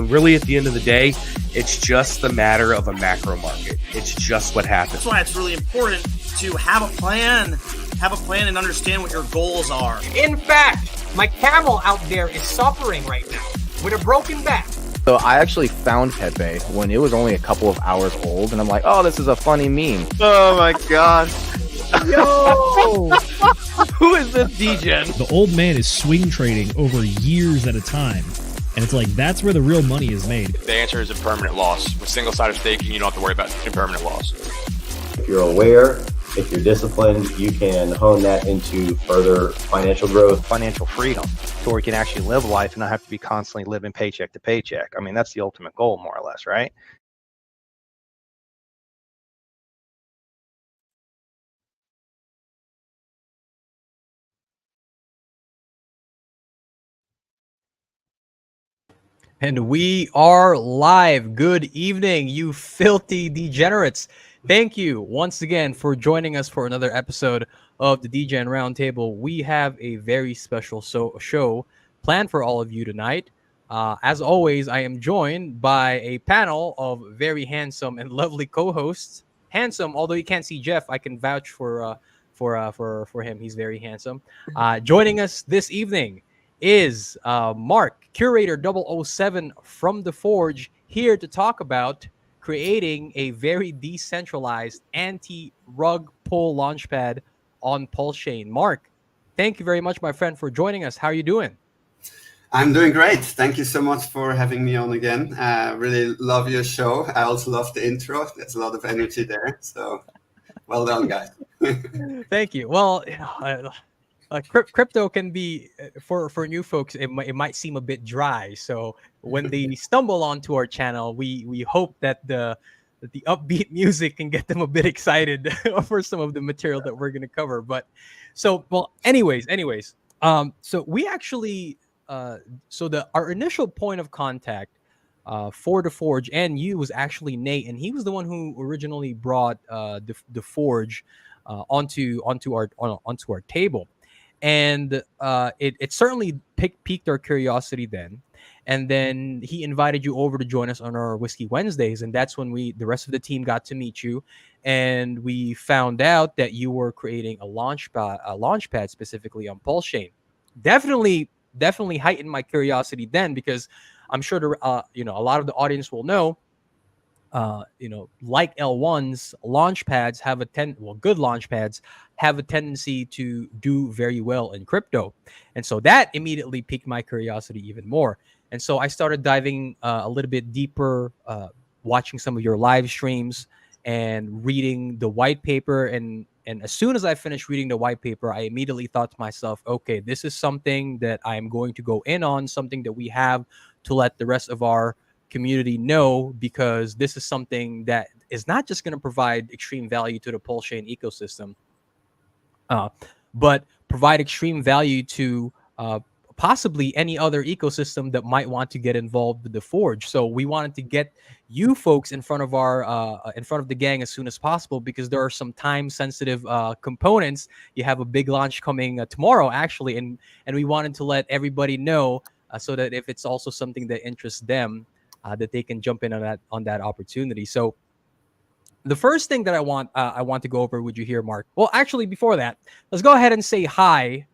really, at the end of the day, it's just the matter of a macro market. It's just what happens. That's why it's really important to have a plan and understand what your goals are. In fact, my camel out there is suffering right now with a broken back. So I actually found Pepe when it was only a couple of hours old, and I'm like, oh, this is a funny meme. Oh my god. Yo! Who is this degen? The old man is swing trading over years at a time. And it's like, that's where the real money is made. The answer is a permanent loss. With single-sided staking, you don't have to worry about impermanent loss. If you're aware, if you're disciplined, you can hone that into further financial growth. Financial freedom, so we can actually live life and not have to be constantly living paycheck to paycheck. I mean, that's the ultimate goal, more or less, right? And we are live. Good evening, you filthy degenerates. Thank you once again for joining us for another episode of the DGen Roundtable. We have a very special show planned for all of you tonight. As always, I am joined by a panel of very handsome and lovely co-hosts. Handsome, although you can't see Jeff, I can vouch for him. He's very handsome. Joining us this evening is Mark, Cyrator007 from The Forge, here to talk about creating a very decentralized anti-rug pull launchpad on PulseChain. Mark, thank you very much, my friend, for joining us. How are you doing? I'm doing great. Thank you so much for having me on again. Really love your show. I also love the intro. There's a lot of energy there. So well done, guys. Thank you. Well, crypto can be, for new folks, it might seem a bit dry. So when they stumble onto our channel, we hope that the upbeat music can get them a bit excited for some of the material that we're going to cover. But so, well, anyways, so we actually, our initial point of contact for The Forge and you was actually Nate, and he was the one who originally brought the Forge onto our table. And it certainly piqued our curiosity then. And then he invited you over to join us on our Whiskey Wednesdays. And that's when the rest of the team got to meet you. And we found out that you were creating a launchpad specifically on PulseChain. Definitely heightened my curiosity then, because I'm sure a lot of the audience will know, like L1's, launchpads have good launchpads have a tendency to do very well in crypto. And so that immediately piqued my curiosity even more. And so I started diving a little bit deeper, watching some of your live streams and reading the white paper. And as soon as I finished reading the white paper, I immediately thought to myself, okay, this is something that I'm going to go in on, something that we have to let the rest of our community know, because this is something that is not just going to provide extreme value to the PulseChain ecosystem, but provide extreme value to possibly any other ecosystem that might want to get involved with the Forge. So we wanted to get you folks in front of the gang as soon as possible, because there are some time-sensitive components. You have a big launch coming tomorrow, actually, and we wanted to let everybody know so that if it's also something that interests them, that they can jump in on that opportunity. So the first thing that I want to go over with you here, Mark. Well, actually, before that, let's go ahead and say hi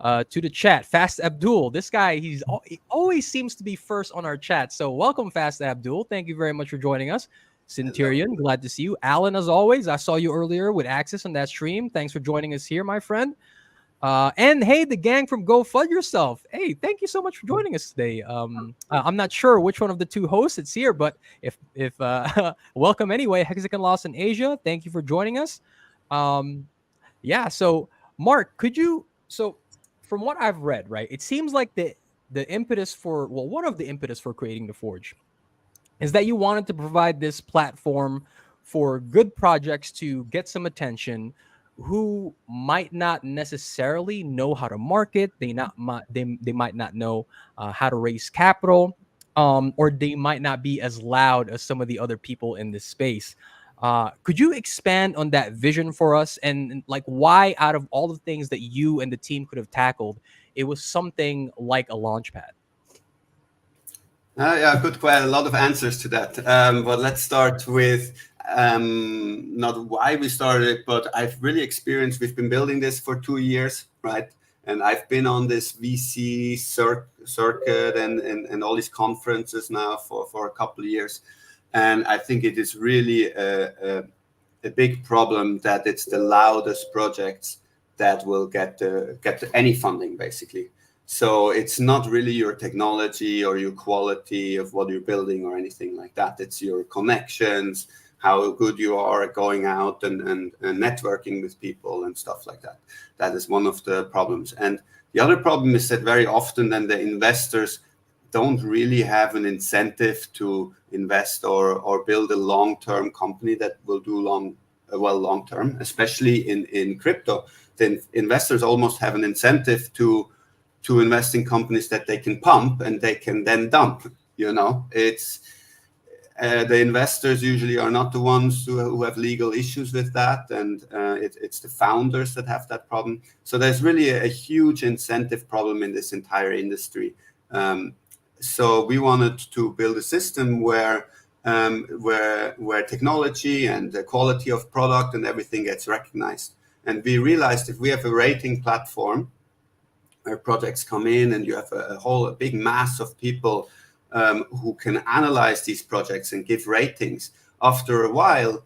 to the chat. Fast Abdul, this guy, he always seems to be first on our chat. So welcome, Fast Abdul. Thank you very much for joining us. Centurion, glad to see you. Alan, as always, I saw you earlier with Axis on that stream. Thanks for joining us here, my friend. And hey, the gang from Go Fud Yourself. Hey, thank you so much for joining us today. I'm not sure which one of the two hosts it's here, but if welcome anyway. Hexagon Lost in Asia, thank you for joining us. Yeah, so Mark, so from what I've read, right, it seems like the impetus for, well, one of the impetus for creating the Forge is that you wanted to provide this platform for good projects to get some attention, who might not necessarily know how to market, they might not know how to raise capital, or they might not be as loud as some of the other people in this space. Could you expand on that vision for us, and like why, out of all the things that you and the team could have tackled, it was something like a launchpad? Yeah, good. Quite a lot of answers to that. But let's start with not why we started, but I've really experienced. We've been building this for 2 years, right? And I've been on this VC circuit and all these conferences now for a couple of years, and I think it is really a big problem that it's the loudest projects that will get any funding, basically. So it's not really your technology or your quality of what you're building or anything like that. It's your connections, how good you are at going out and networking with people and stuff like that. That is one of the problems. And the other problem is that very often then the investors don't really have an incentive to invest or build a long-term company that will do long-term, especially in crypto. Then investors almost have an incentive to invest in companies that they can pump and they can then dump. It's the investors usually are not the ones who have legal issues with that, and it's the founders that have that problem. So there's really a huge incentive problem in this entire industry. So we wanted to build a system where technology and the quality of product and everything gets recognized. And we realized if we have a rating platform where projects come in and you have a big mass of people who can analyze these projects and give ratings, after a while,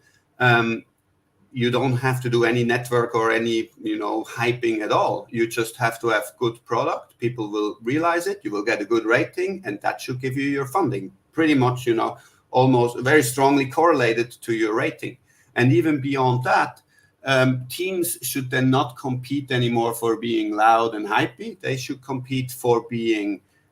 you don't have to do any network or any hyping at all. You just have to have good product. People will realize it. You will get a good rating, and that should give you your funding. Pretty much, almost very strongly correlated to your rating. And even beyond that, teams should then not compete anymore for being loud and hypey. They should compete for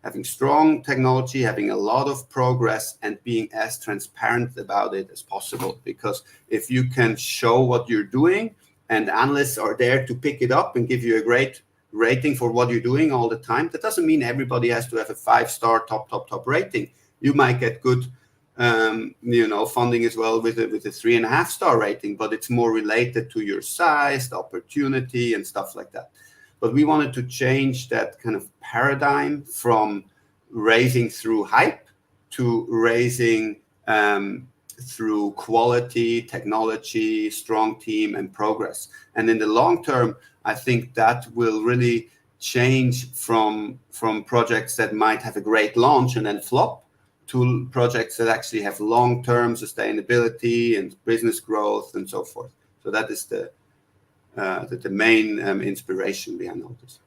having strong technology, having a lot of progress, and being as transparent about it as possible. Because if you can show what you're doing and analysts are there to pick it up and give you a great rating for what you're doing all the time, that doesn't mean everybody has to have a 5-star top rating. You might get good funding as well with a 3.5-star rating, but it's more related to your size, the opportunity, and stuff like that. But we wanted to change that kind of paradigm from raising through hype to raising through quality, technology, strong team, and progress. And in the long term, I think that will really change from projects that might have a great launch and then flop to projects that actually have long-term sustainability and business growth and so forth. So that is the main inspiration behind all this.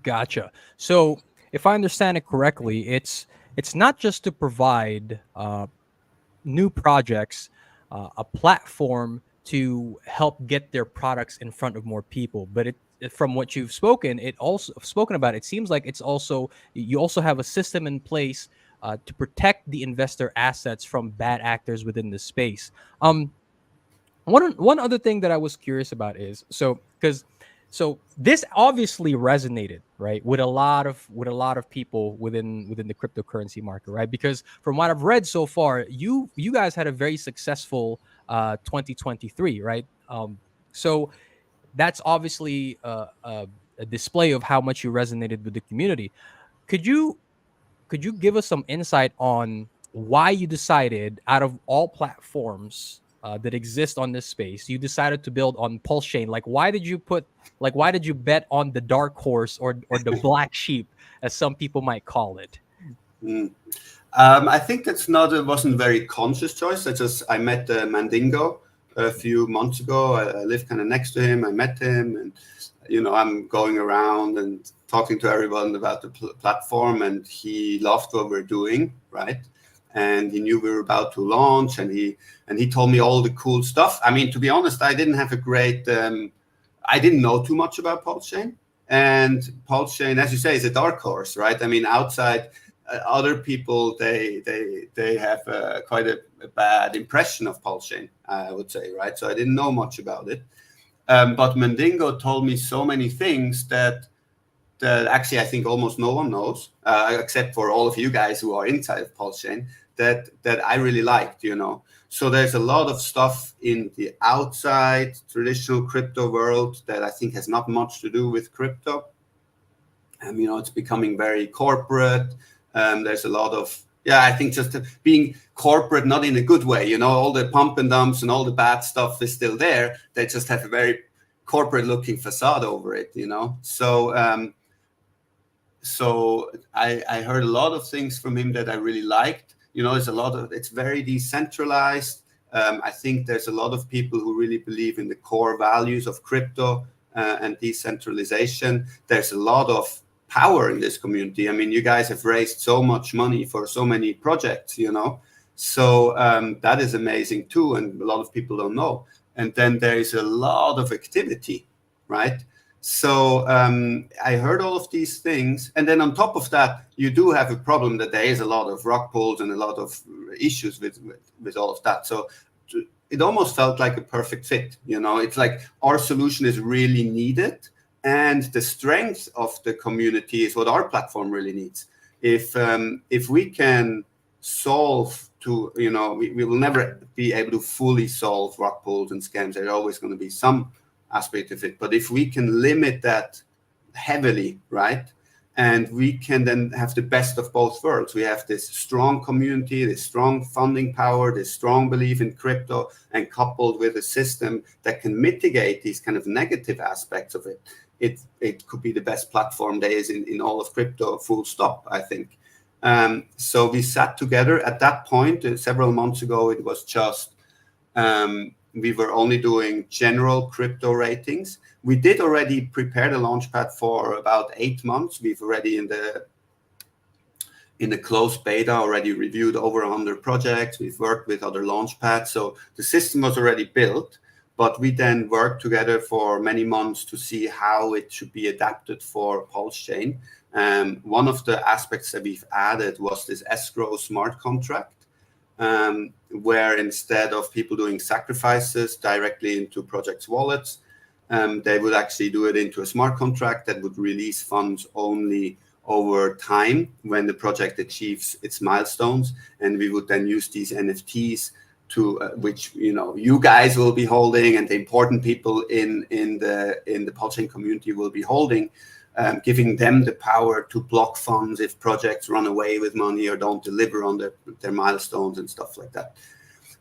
Gotcha. So if I understand it correctly, it's not just to provide new projects a platform to help get their products in front of more people, but from what you've spoken about, it seems like you also have a system in place to protect the investor assets from bad actors within the space. One other thing that I was curious about is so this obviously resonated, right, with a lot of people within the cryptocurrency market, right? Because from what I've read so far, you guys had a very successful 2023, right? So that's obviously a display of how much you resonated with the community. Could you give us some insight on why you decided, out of all platforms that exist on this space, you decided to build on PulseChain? Why did you bet on the dark horse or the black sheep, as some people might call it? I think it wasn't a very conscious choice. I met Mandingo a few months ago. I lived kind of next to him. I met him, and I'm going around and talking to everyone about the platform, and he loved what we're doing, right? And he knew we were about to launch, and he told me all the cool stuff. I mean, to be honest, I didn't have I didn't know too much about PulseChain, and PulseChain, as you say, is a dark horse, right? I mean, outside other people, they have quite a bad impression of PulseChain, I would say, right? So I didn't know much about it. But Mandingo told me so many things that actually I think almost no one knows, except for all of you guys who are inside of PulseChain, that I really liked, So there's a lot of stuff in the outside traditional crypto world that I think has not much to do with crypto. It's becoming very corporate. There's a lot of, I think just being corporate, not in a good way, you know, all the pump and dumps and all the bad stuff is still there. They just have a very corporate looking facade over it, you know. So I heard a lot of things from him that I really liked. You know, there's a lot of, it's very decentralized. I think there's a lot of people who really believe in the core values of crypto and decentralization. There's a lot of power in this community. I mean, you guys have raised so much money for so many projects, you know. So that is amazing too, and a lot of people don't know. And then there is a lot of activity, right? So I heard all of these things. And then on top of that, you do have a problem that there is a lot of rug pulls and a lot of issues with all of that. So it almost felt like a perfect fit. You know, it's like our solution is really needed. And the strength of the community is what our platform really needs. If we can solve to, you know, we will never be able to fully solve rug pulls and scams. There's always going to be some aspect of it. But if we can limit that heavily, right, and we can then have the best of both worlds. We have this strong community, this strong funding power, this strong belief in crypto, and coupled with a system that can mitigate these kind of negative aspects of it. It could be the best platform there is in all of crypto, full stop, I think. So we sat together at that point, several months ago. It was just, we were only doing general crypto ratings. We did already prepare the Launchpad for about 8 months. We've already in the closed beta already reviewed over 100 projects. We've worked with other Launchpads. So the system was already built, but we then worked together for many months to see how it should be adapted for PulseChain. One of the aspects that we've added was this escrow smart contract, where instead of people doing sacrifices directly into projects' wallets, they would actually do it into a smart contract that would release funds only over time when the project achieves its milestones. And we would then use these NFTs to which, you know, you guys will be holding, and the important people in the PulseChain community will be holding, giving them the power to block funds if projects run away with money or don't deliver on their milestones and stuff like that.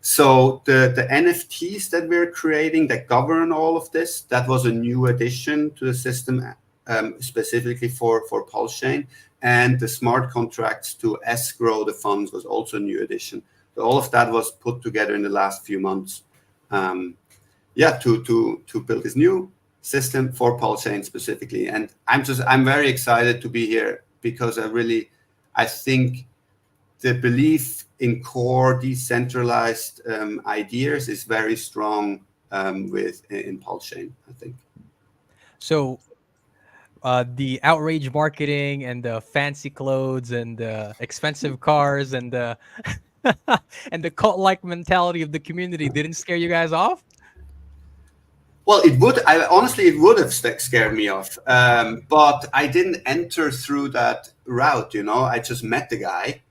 So the NFTs that we're creating that govern all of this, that was a new addition to the system, specifically for PulseChain. And the smart contracts to escrow the funds was also a new addition. So all of that was put together in the last few months, to build this new system for PulseChain specifically. And I'm very excited to be here because I think the belief in core decentralized ideas is very strong in PulseChain, I think. So the outrage marketing and the fancy clothes and the expensive cars and the and the cult-like mentality of the community didn't scare you guys off? Well, it would. Honestly, it would have scared me off. But I didn't enter through that route. You know, I just met the guy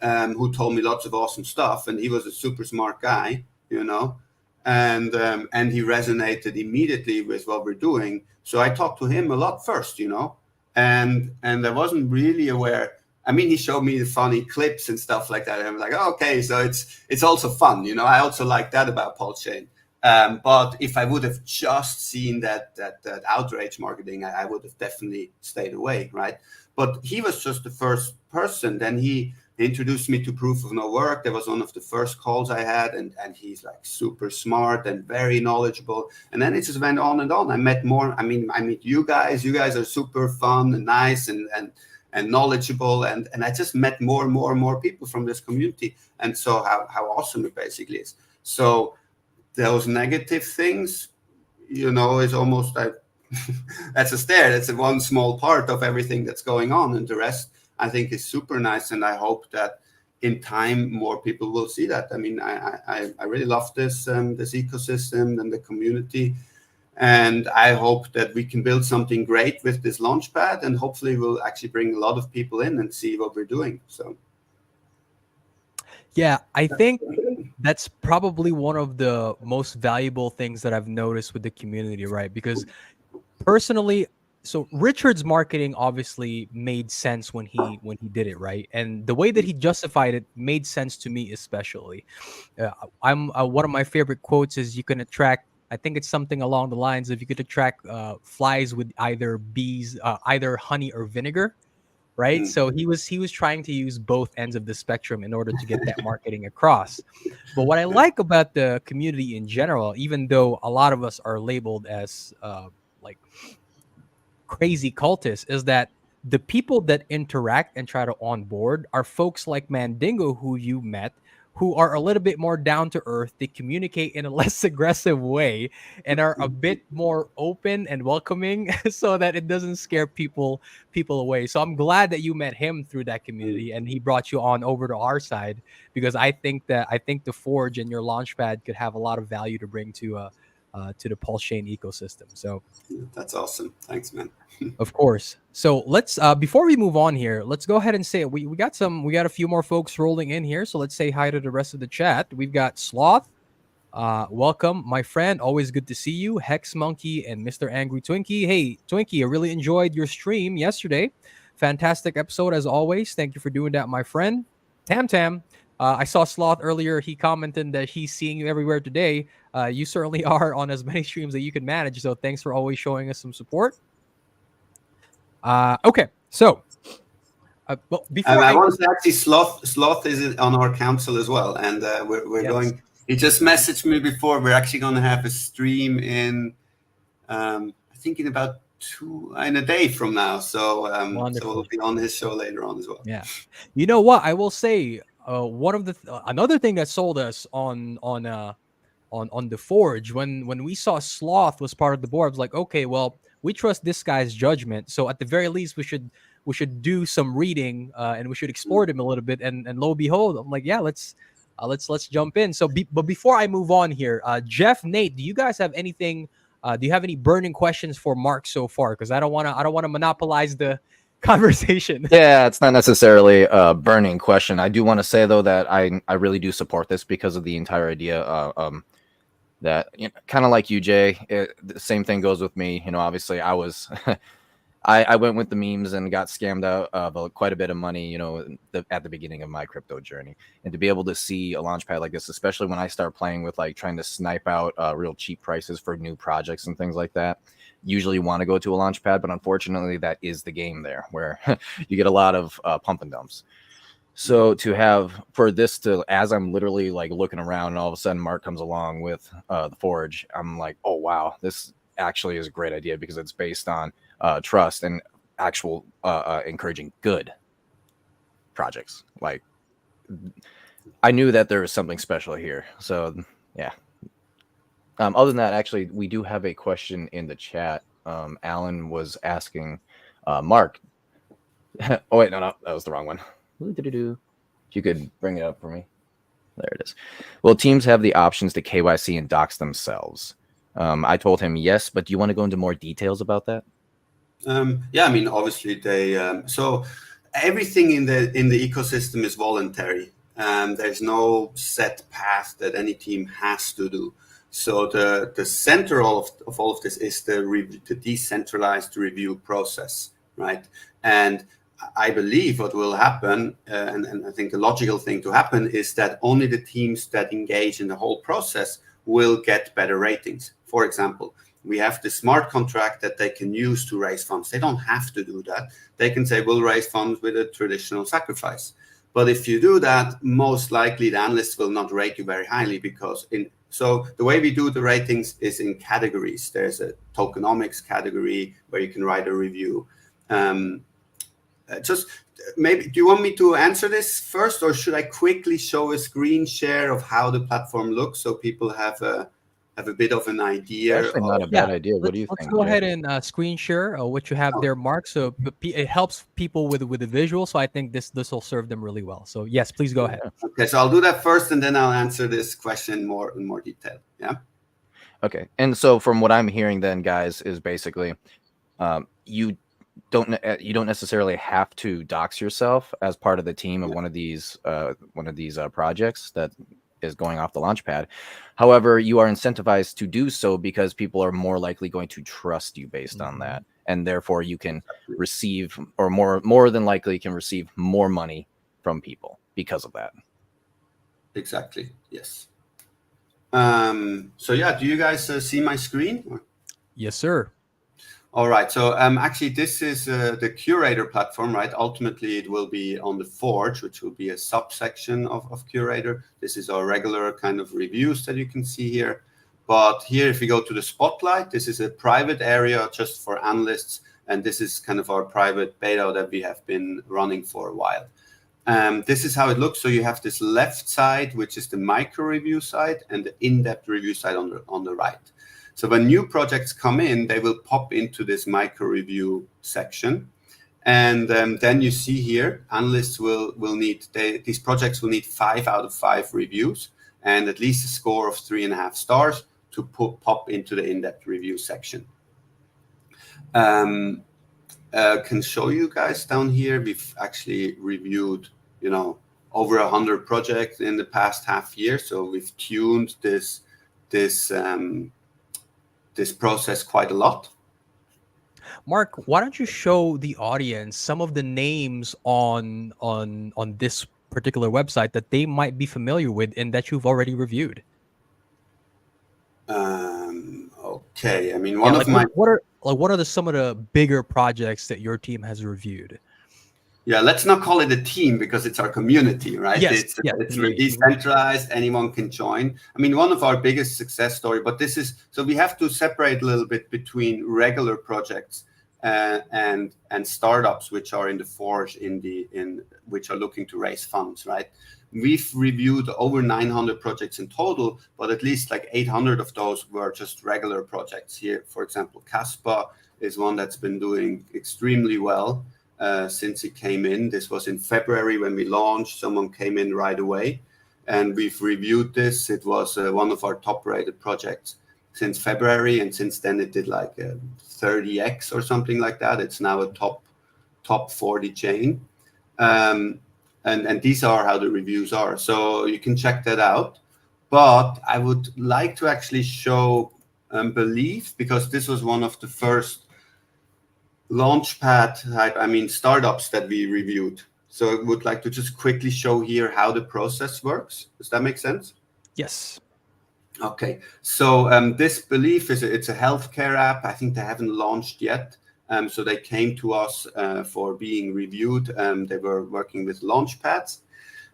who told me lots of awesome stuff, and he was a super smart guy. You know, and he resonated immediately with what we're doing. So I talked to him a lot first. You know, and I wasn't really aware. I mean, he showed me the funny clips and stuff like that. And I'm like, oh, okay, so it's also fun. You know, I also like that about PulseChain. But if I would have just seen that outrage marketing, I would have definitely stayed away, right? But he was just the first person. Then he introduced me to proof of no work. That was one of the first calls I had, and he's like super smart and very knowledgeable. And then it just went on and on. I met more. I mean, I meet you guys. You guys are super fun and nice and knowledgeable. And I just met more and more people from this community. And so how awesome it basically is. So those negative things, you know, is almost like that's a stare. That's one small part of everything that's going on, and the rest I think is super nice. And I hope that in time more people will see that. I mean, I really love this ecosystem and the community, and I hope that we can build something great with this Launchpad, and hopefully we'll actually bring a lot of people in and see what we're doing. So. Yeah, I think that's probably one of the most valuable things that I've noticed with the community, right? Because personally, so Richard's marketing obviously made sense when he did it, right? And the way that he justified it made sense to me, especially. I'm one of my favorite quotes is, you can attract, I think it's something along the lines of, you could attract flies with either bees, either honey or vinegar, right? So he was trying to use both ends of the spectrum in order to get that marketing across. But what I like about the community in general, even though a lot of us are labeled as like crazy cultists, is that the people that interact and try to onboard are folks like Mandingo, who you met, who are a little bit more down to earth. They communicate in a less aggressive way and are a bit more open and welcoming, so that it doesn't scare people away. So I'm glad that you met him through that community and he brought you on over to our side, because I think the Forge and your Launchpad could have a lot of value to bring to the PulseChain ecosystem. So that's awesome. Thanks, man. of course. So let's before we move on here, let's go ahead and say we got a few more folks rolling in here. So let's say hi to the rest of the chat. We've got Sloth. Welcome, my friend. Always good to see you. Hex Monkey and Mr. Angry Twinkie. Hey, Twinkie, I really enjoyed your stream yesterday. Fantastic episode as always. Thank you for doing that, my friend. Tam. I saw Sloth earlier. He commented that he's seeing you everywhere today. You certainly are on as many streams that you can manage. So thanks for always showing us some support. Okay, so well, before I want to say, actually, Sloth is on our council as well, and we're Yes. going. He just messaged me before. We're actually going to have a stream in, I think, in about in a day from now. So, so we'll be on his show later on as well. Yeah, you know what? I will say, one of the another thing that sold us on the Forge, when we saw Sloth was part of the board, I was like, okay, well, we trust this guy's judgment. So at the very least, we should do some reading and we should explore him a little bit. And lo and behold, I'm like, yeah, let's jump in. So, but before I move on here, Jeff, Nate, do you guys have anything? Do you have any burning questions for Mark so far? Because I don't want to monopolize the conversation. Yeah, it's not necessarily a burning question. I do want to say though that I really do support this because of the entire idea. That, you know, kind of like you, Jay, the same thing goes with me. You know, obviously I was, I went with the memes and got scammed out of quite a bit of money, you know, at the beginning of my crypto journey. And to be able to see a Launchpad like this, especially when I start playing with like trying to snipe out real cheap prices for new projects and things like that, usually want to go to a Launchpad, but unfortunately that is the game there, where you get a lot of pump and dumps. So to have for this to, as I'm literally like looking around and all of a sudden Mark comes along with the Forge, I'm like, oh wow, this actually is a great idea, because it's based on trust and actual encouraging good projects. Like, I knew that there was something special here. So yeah. Other than that, actually, we do have a question in the chat. Alan was asking Mark. Oh wait, no, that was the wrong one. If you could bring it up for me. There it is. Well, teams have the options to KYC and dox themselves. I told him yes, but do you want to go into more details about that? Yeah, I mean, obviously they. So everything in the ecosystem is voluntary. There's no set path that any team has to do. So the center of all of this is the decentralized review process, right? And I believe what will happen, and I think the logical thing to happen, is that only the teams that engage in the whole process will get better ratings. For example, we have the smart contract that they can use to raise funds. They don't have to do that. They can say, we'll raise funds with a traditional sacrifice. But if you do that, most likely the analysts will not rate you very highly, because so the way we do the ratings is in categories. There's a tokenomics category where you can write a review. Just maybe, do you want me to answer this first, or should I quickly show a screen share of how the platform looks so people have a bit of an idea? Actually, not a bad idea. What do you think? Let's go ahead and screen share what you have there, Mark. So it helps people with the visual. So I think this will serve them really well. So yes, please go ahead. Okay, so I'll do that first, and then I'll answer this question in more detail. Yeah. Okay, and so from what I'm hearing, then, guys, is basically you don't necessarily have to dox yourself as part of the team of one of these projects that is going off the Launchpad. However, you are incentivized to do so because people are more likely going to trust you based on that. and therefore you can receive, or more than likely can receive more money from people because of that. Exactly. Yes. So yeah, do you guys see my screen? Yes, sir. All right. So actually, this is the Curator platform, right? Ultimately, it will be on the Forge, which will be a subsection of Curator. This is our regular kind of reviews that you can see here. But here, if you go to the Spotlight, this is a private area just for analysts. And this is kind of our private beta that we have been running for a while. This is how it looks. So you have this left side, which is the micro review side, and the in-depth review side on the right. So when new projects come in, they will pop into this micro review section. And then you see here, analysts will need, these projects will need 5 out of 5 reviews and at least a score of 3.5 stars to pop into the in-depth review section. Can show you guys down here, we've actually reviewed, over 100 projects in the past half year. So we've tuned this process quite a lot. Mark, why don't you show the audience some of the names on this particular website that they might be familiar with and that you've already reviewed? Okay, I mean, what are some of the bigger projects that your team has reviewed? Yeah, let's not call it a team because it's our community, right? Yes, it's decentralized. Anyone can join. I mean, one of our biggest success story, but this is, so we have to separate a little bit between regular projects and startups, which are in the Forge, which are looking to raise funds, right? We've reviewed over 900 projects in total, but at least like 800 of those were just regular projects. Here, for example, Caspa is one that's been doing extremely well since it came in. This was in February when we launched. Someone came in right away, and we've reviewed this. It was one of our top-rated projects since February, and since then it did like 30x or something like that. It's now a top 40 chain. And these are how the reviews are. So you can check that out. But I would like to actually show Belief, because this was one of the first Launchpad type, startups that we reviewed. So I would like to just quickly show here how the process works. Does that make sense? Yes. Okay. So this Belief it's a healthcare app. I think they haven't launched yet. So they came to us for being reviewed. They were working with Launchpads.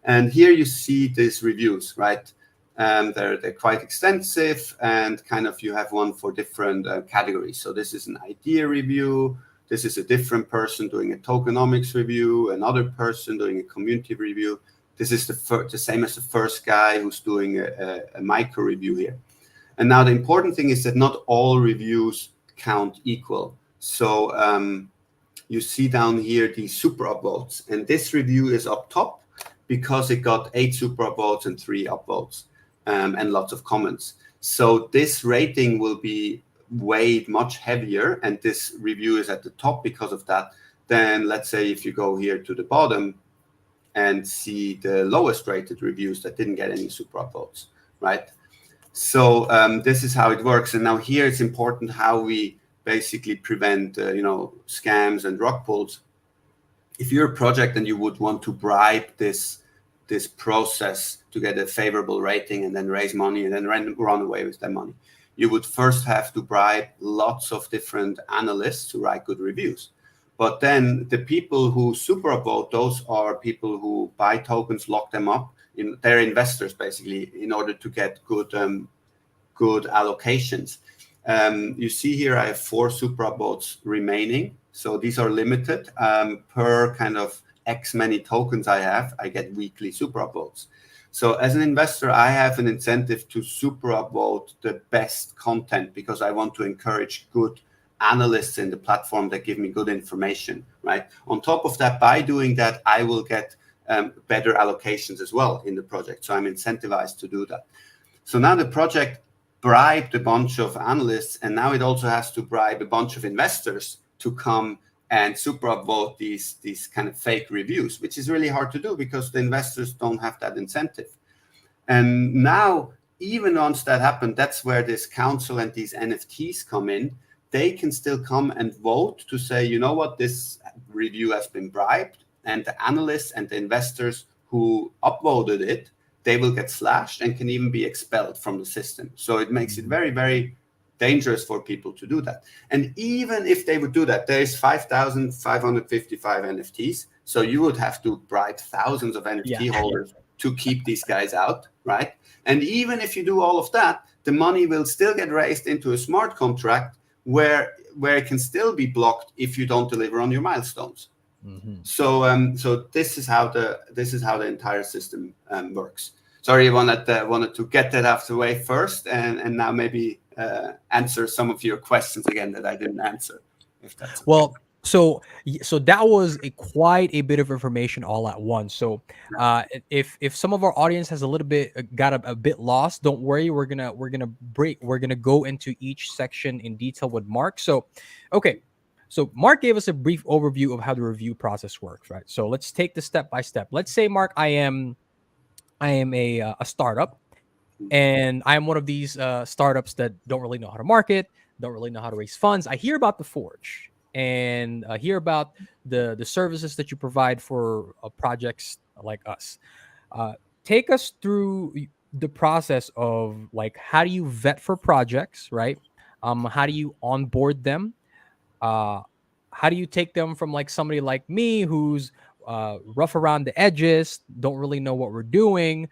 And here you see these reviews, right? They're quite extensive, and kind of you have one for different categories. So this is an idea review. This is a different person doing a tokenomics review, another person doing a community review. This is the same as the first guy who's doing a micro review here. And now the important thing is that not all reviews count equal. So you see down here the super upvotes, and this review is up top because it got 8 super upvotes and 3 upvotes and lots of comments. So this rating will be weighed much heavier, and this review is at the top because of that. Then let's say if you go here to the bottom and see the lowest rated reviews that didn't get any super upvotes, right? So this is how it works. And now here it's important how we basically prevent scams and rug pulls. If you're a project and you would want to bribe this process to get a favorable rating and then raise money and then run away with that money, you would first have to bribe lots of different analysts to write good reviews. But then the people who super upvote, those are people who buy tokens, lock them up. They're investors basically in order to get good allocations. You see here I have 4 super upvotes remaining. So these are limited. Per kind of X many tokens I have, I get weekly super upvotes. So as an investor, I have an incentive to super upvote the best content because I want to encourage good analysts in the platform that give me good information, right? On top of that, by doing that, I will get better allocations as well in the project. So I'm incentivized to do that. So now the project bribed a bunch of analysts, and now it also has to bribe a bunch of investors to come and super upvote these kind of fake reviews, which is really hard to do because the investors don't have that incentive. And now, even once that happened, that's where this council and these NFTs come in. they can still come and vote to say, you know what, this review has been bribed, and the analysts and the investors who upvoted it, they will get slashed and can even be expelled from the system. So it makes it very, very dangerous for people to do that. And even if they would do that, there is 5,555 NFTs. So you would have to bribe thousands of NFT holders to keep these guys out, right? And even if you do all of that, the money will still get raised into a smart contract where it can still be blocked if you don't deliver on your milestones. So this is how the entire system works. Sorry, I wanted to get that out of the way first, and now maybe answer some of your questions again that I didn't answer. If that's okay. Well, so that was quite a bit of information all at once. So if some of our audience has a little bit got a bit lost, don't worry. We're gonna go into each section in detail with Mark. So, okay. So Mark gave us a brief overview of how the review process works, right? So let's take this step by step. Let's say, Mark, I am a startup, and I'm one of these startups that don't really know how to market, don't really know how to raise funds. I hear about the Forge and hear about the services that you provide for projects like us. Take us through the process of, like, how do you vet for projects, right? How do you onboard them? How do you take them from, like, somebody like me who's rough around the edges, don't really know what we're doing,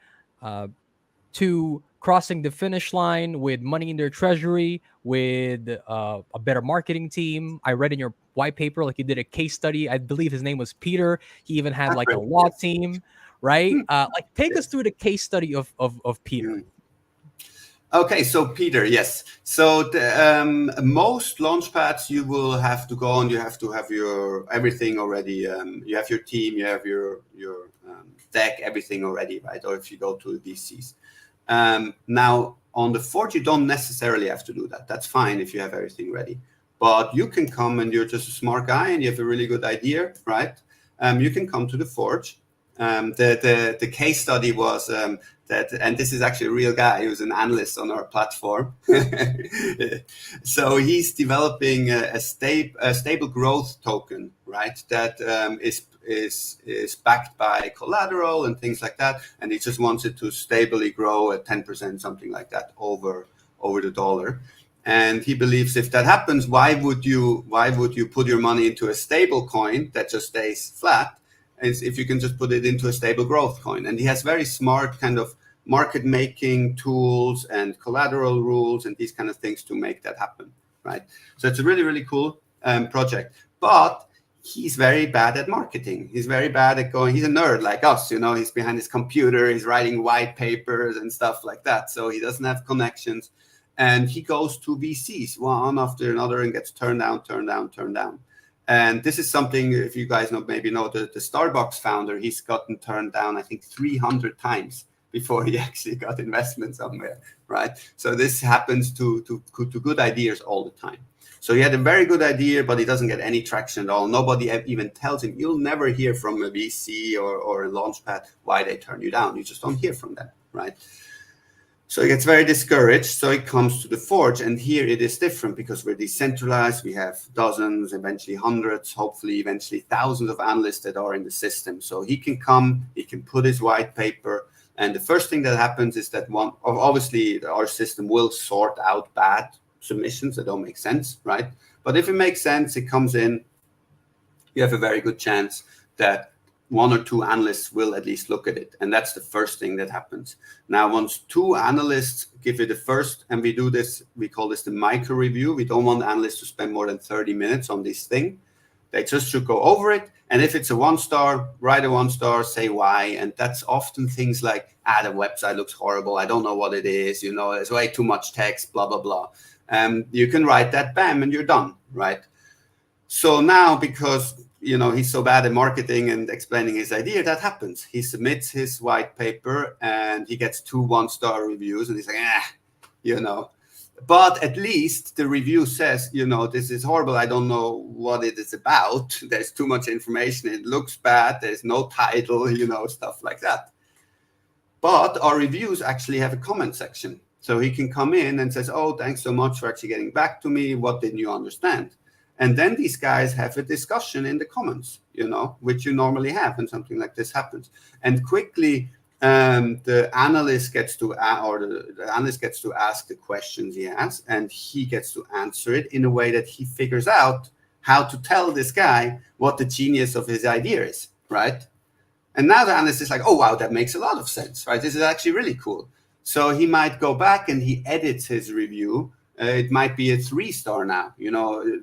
to crossing the finish line with money in their treasury, with a better marketing team? I read in your white paper, like, you did a case study. I believe his name was Peter. He even had like a law team, right? Like, take us through the case study of Peter. Okay, so Peter, yes. So the, most Launchpads, you will have to go and you have to have your everything already. You have your team, you have your deck, everything already, right? Or if you go to the VCs. Now, on the Forge, you don't necessarily have to do that. That's fine if you have everything ready. But you can come and you're just a smart guy and you have a really good idea, right? You can come to the Forge. The case study was that, and this is actually a real guy who's an analyst on our platform. So he's developing a stable growth token, right? That is backed by collateral and things like that, and he just wants it to stably grow at 10%, something like that, over the dollar. And he believes if that happens, why would you put your money into a stable coin that just stays flat? If you can just put it into a stable growth coin. And he has very smart kind of market making tools and collateral rules and these kind of things to make that happen, right? So it's a really, really cool project. But he's very bad at marketing. He's very bad at he's a nerd like us, he's behind his computer, he's writing white papers and stuff like that. So he doesn't have connections. And he goes to VCs one after another and gets turned down. And this is something, if you guys maybe know the Starbucks founder, he's gotten turned down, I think, 300 times before he actually got investment somewhere, right? So this happens to good ideas all the time. So he had a very good idea, but he doesn't get any traction at all. Nobody even tells him. You'll never hear from a VC or a Launchpad why they turn you down. You just don't hear from them, right? So he gets very discouraged. So he comes to the Forge, and here it is different because we're decentralized. We have dozens, eventually hundreds, hopefully eventually thousands of analysts that are in the system. So he can come, he can put his white paper, and the first thing that happens is that obviously our system will sort out bad submissions that don't make sense, right? But if it makes sense, it comes in, you have a very good chance that one or two analysts will at least look at it. And that's the first thing that happens. Now, once two analysts give it a first, and we do this, we call this the micro review. We don't want analysts to spend more than 30 minutes on this thing. They just should go over it. And if it's a 1-star, write a 1-star, say why. And that's often things like, the website looks horrible. I don't know what it is. There's way too much text, blah, blah, blah. You can write that, bam, and you're done, right? So now, because he's so bad at marketing and explaining his idea, that happens. He submits his white paper and he gets 2 1-star reviews, and he's like, But at least the review says, this is horrible. I don't know what it is about. There's too much information. It looks bad. There's no title, stuff like that. But our reviews actually have a comment section. So he can come in and says, oh, thanks so much for actually getting back to me. What didn't you understand? And then these guys have a discussion in the comments, which you normally have when something like this happens. And quickly, the analyst gets to ask the questions he has, and he gets to answer it in a way that he figures out how to tell this guy what the genius of his idea is, right? And now the analyst is like, oh, wow, that makes a lot of sense, right? This is actually really cool. So he might go back and he edits his review. It might be a 3-star now.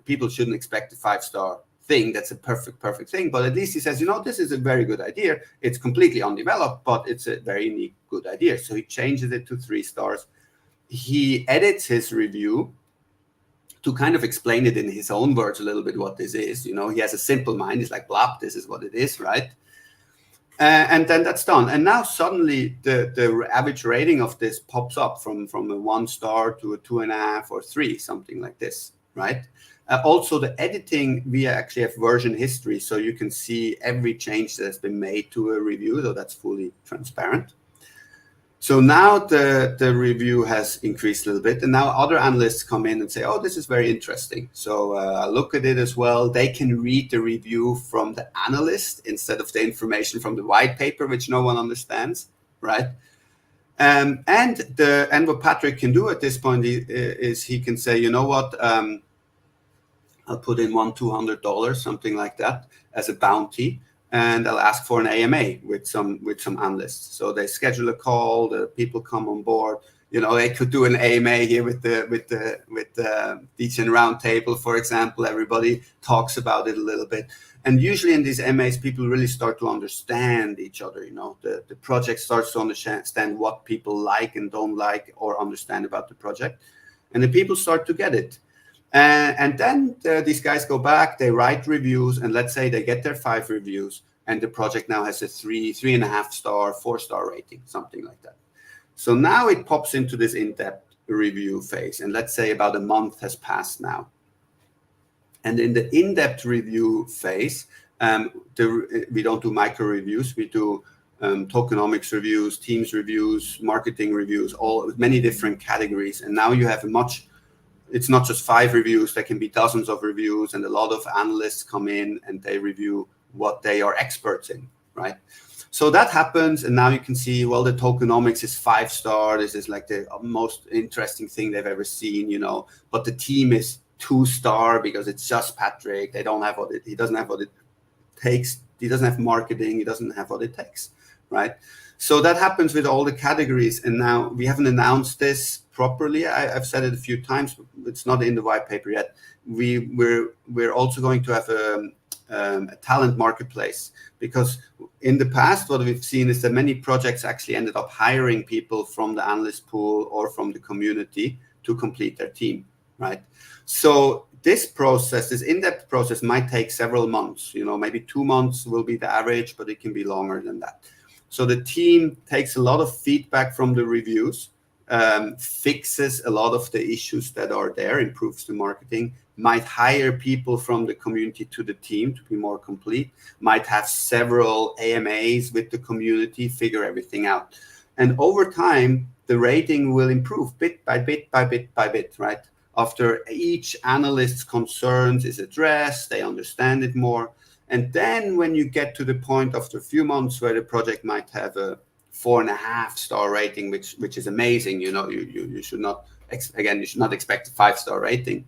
People shouldn't expect a 5-star thing. That's a perfect thing. But at least he says, this is a very good idea. It's completely undeveloped, but it's a very neat, good idea. So he changes it to 3 stars. He edits his review to kind of explain it in his own words a little bit what this is. He has a simple mind. He's like, blah, this is what it is, right? And then that's done. And now suddenly the average rating of this pops up from a 1-star to a 2.5 or 3, something like this, right? Also, the editing, we actually have version history, so you can see every change that has been made to a review, so that's fully transparent. So now the review has increased a little bit, and now other analysts come in and say, oh, this is very interesting. So look at it as well. They can read the review from the analyst instead of the information from the white paper, which no one understands, right? And what Patrick can do at this point is he can say, you know what, I'll put in $200, something like that, as a bounty. And I'll ask for an AMA with some analysts. So they schedule a call. The people come on board. They could do an AMA here with the Decentralized Roundtable, for example. Everybody talks about it a little bit. And usually in these AMAs, people really start to understand each other. The project starts to understand what people like and don't like or understand about the project, and the people start to get it. And then these guys go back, they write reviews, and let's say they get their 5 reviews, and the project now has a 3.5 star, 4-star rating, something like that. So now it pops into this in-depth review phase, and let's say about a month has passed now. And in the in-depth review phase, we don't do micro reviews, we do tokenomics reviews, teams reviews, marketing reviews, many different categories. And now you have it's not just 5 reviews, there can be dozens of reviews, and a lot of analysts come in and they review what they are experts in, right? So that happens, and now you can see, well, the tokenomics is 5-star. This is like the most interesting thing they've ever seen, but the team is 2-star because it's just Patrick. He doesn't have what it takes. He doesn't have marketing. He doesn't have what it takes, right? So that happens with all the categories. And now we haven't announced this properly. I've said it a few times, but it's not in the white paper yet. We're also going to have a talent marketplace, because in the past, what we've seen is that many projects actually ended up hiring people from the analyst pool or from the community to complete their team, right? So this process, this in-depth process, might take several months. Maybe 2 months will be the average, but it can be longer than that. So the team takes a lot of feedback from the reviews, fixes a lot of the issues that are there, improves the marketing, might hire people from the community to the team to be more complete, might have several AMAs with the community, figure everything out. And over time, the rating will improve bit by bit by bit by bit, right? After each analyst's concerns is addressed, they understand it more. And then when you get to the point after a few months where the project might have a 4.5-star rating, which is amazing, you should not expect a 5-star rating.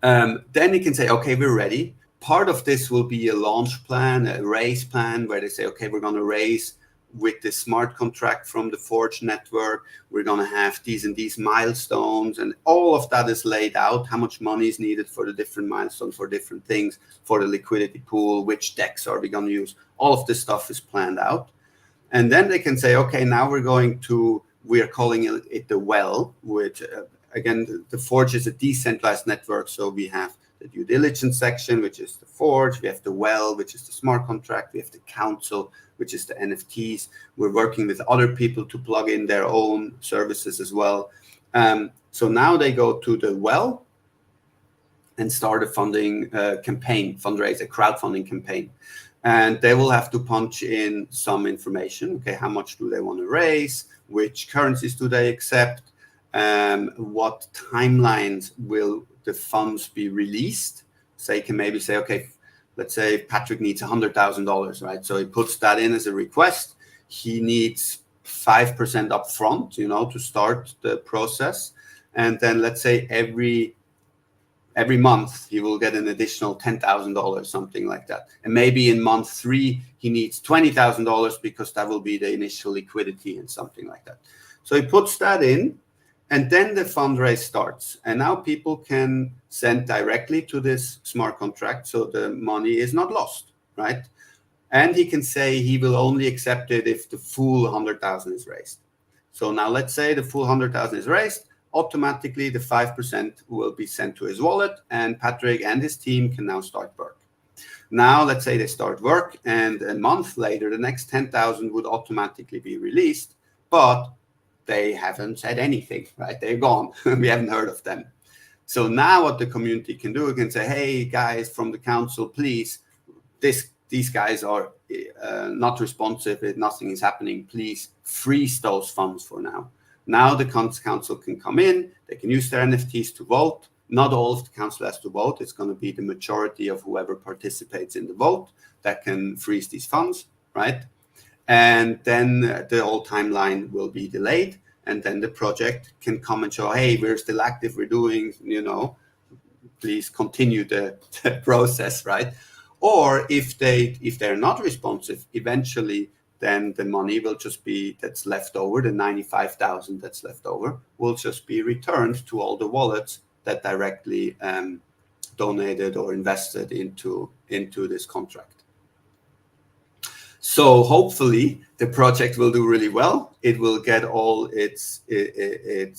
Then you can say, okay, we're ready. Part of this will be a launch plan, a raise plan, where they say, okay, we're going to raise with the smart contract from the Forge network. We're going to have these and these milestones, and all of that is laid out. How much money is needed for the different milestones, for different things, for the liquidity pool, which decks are we going to use? All of this stuff is planned out. And then they can say, okay, now we're calling it the well, which again, the Forge is a decentralized network. So we have the due diligence section, which is the Forge. We have the well, which is the smart contract. We have the council, which is the NFTs. We're working with other people to plug in their own services as well. So now they go to the well, and start a funding campaign, fundraise a crowdfunding campaign. And they will have to punch in some information. Okay, how much do they want to raise? Which currencies do they accept? What timelines will the funds be released? So you can maybe say, okay, let's say Patrick needs $100,000, right? So he puts that in as a request. He needs 5% upfront, to start the process. And then let's say every month he will get an additional $10,000, something like that. And maybe in month 3 he needs $20,000 because that will be the initial liquidity and something like that. So he puts that in, and then the fundraise starts. And now people can send directly to this smart contract, so the money is not lost, right? And he can say he will only accept it if the full 100,000 is raised. So now let's say the full 100,000 is raised. Automatically the 5% will be sent to his wallet, and Patrick and his team can now start work. Now let's say they start work, and a month later the next 10,000 would automatically be released, but they haven't said anything, right? They're gone. We haven't heard of them. So now what the community can do, it can say, hey guys from the council, please, these guys are not responsive, nothing is happening, please freeze those funds for now. Now the council can come in, they can use their NFTs to vote. Not all of the council has to vote. It's going to be the majority of whoever participates in the vote that can freeze these funds, right? And then the whole timeline will be delayed. And then the project can come and show, hey, we're still active, we're doing, please continue the process, right? Or if they're not responsive, eventually then the money will just be, that's left over, the 95,000 that's left over, will just be returned to all the wallets that directly donated or invested into this contract. So hopefully the project will do really well. It will get all its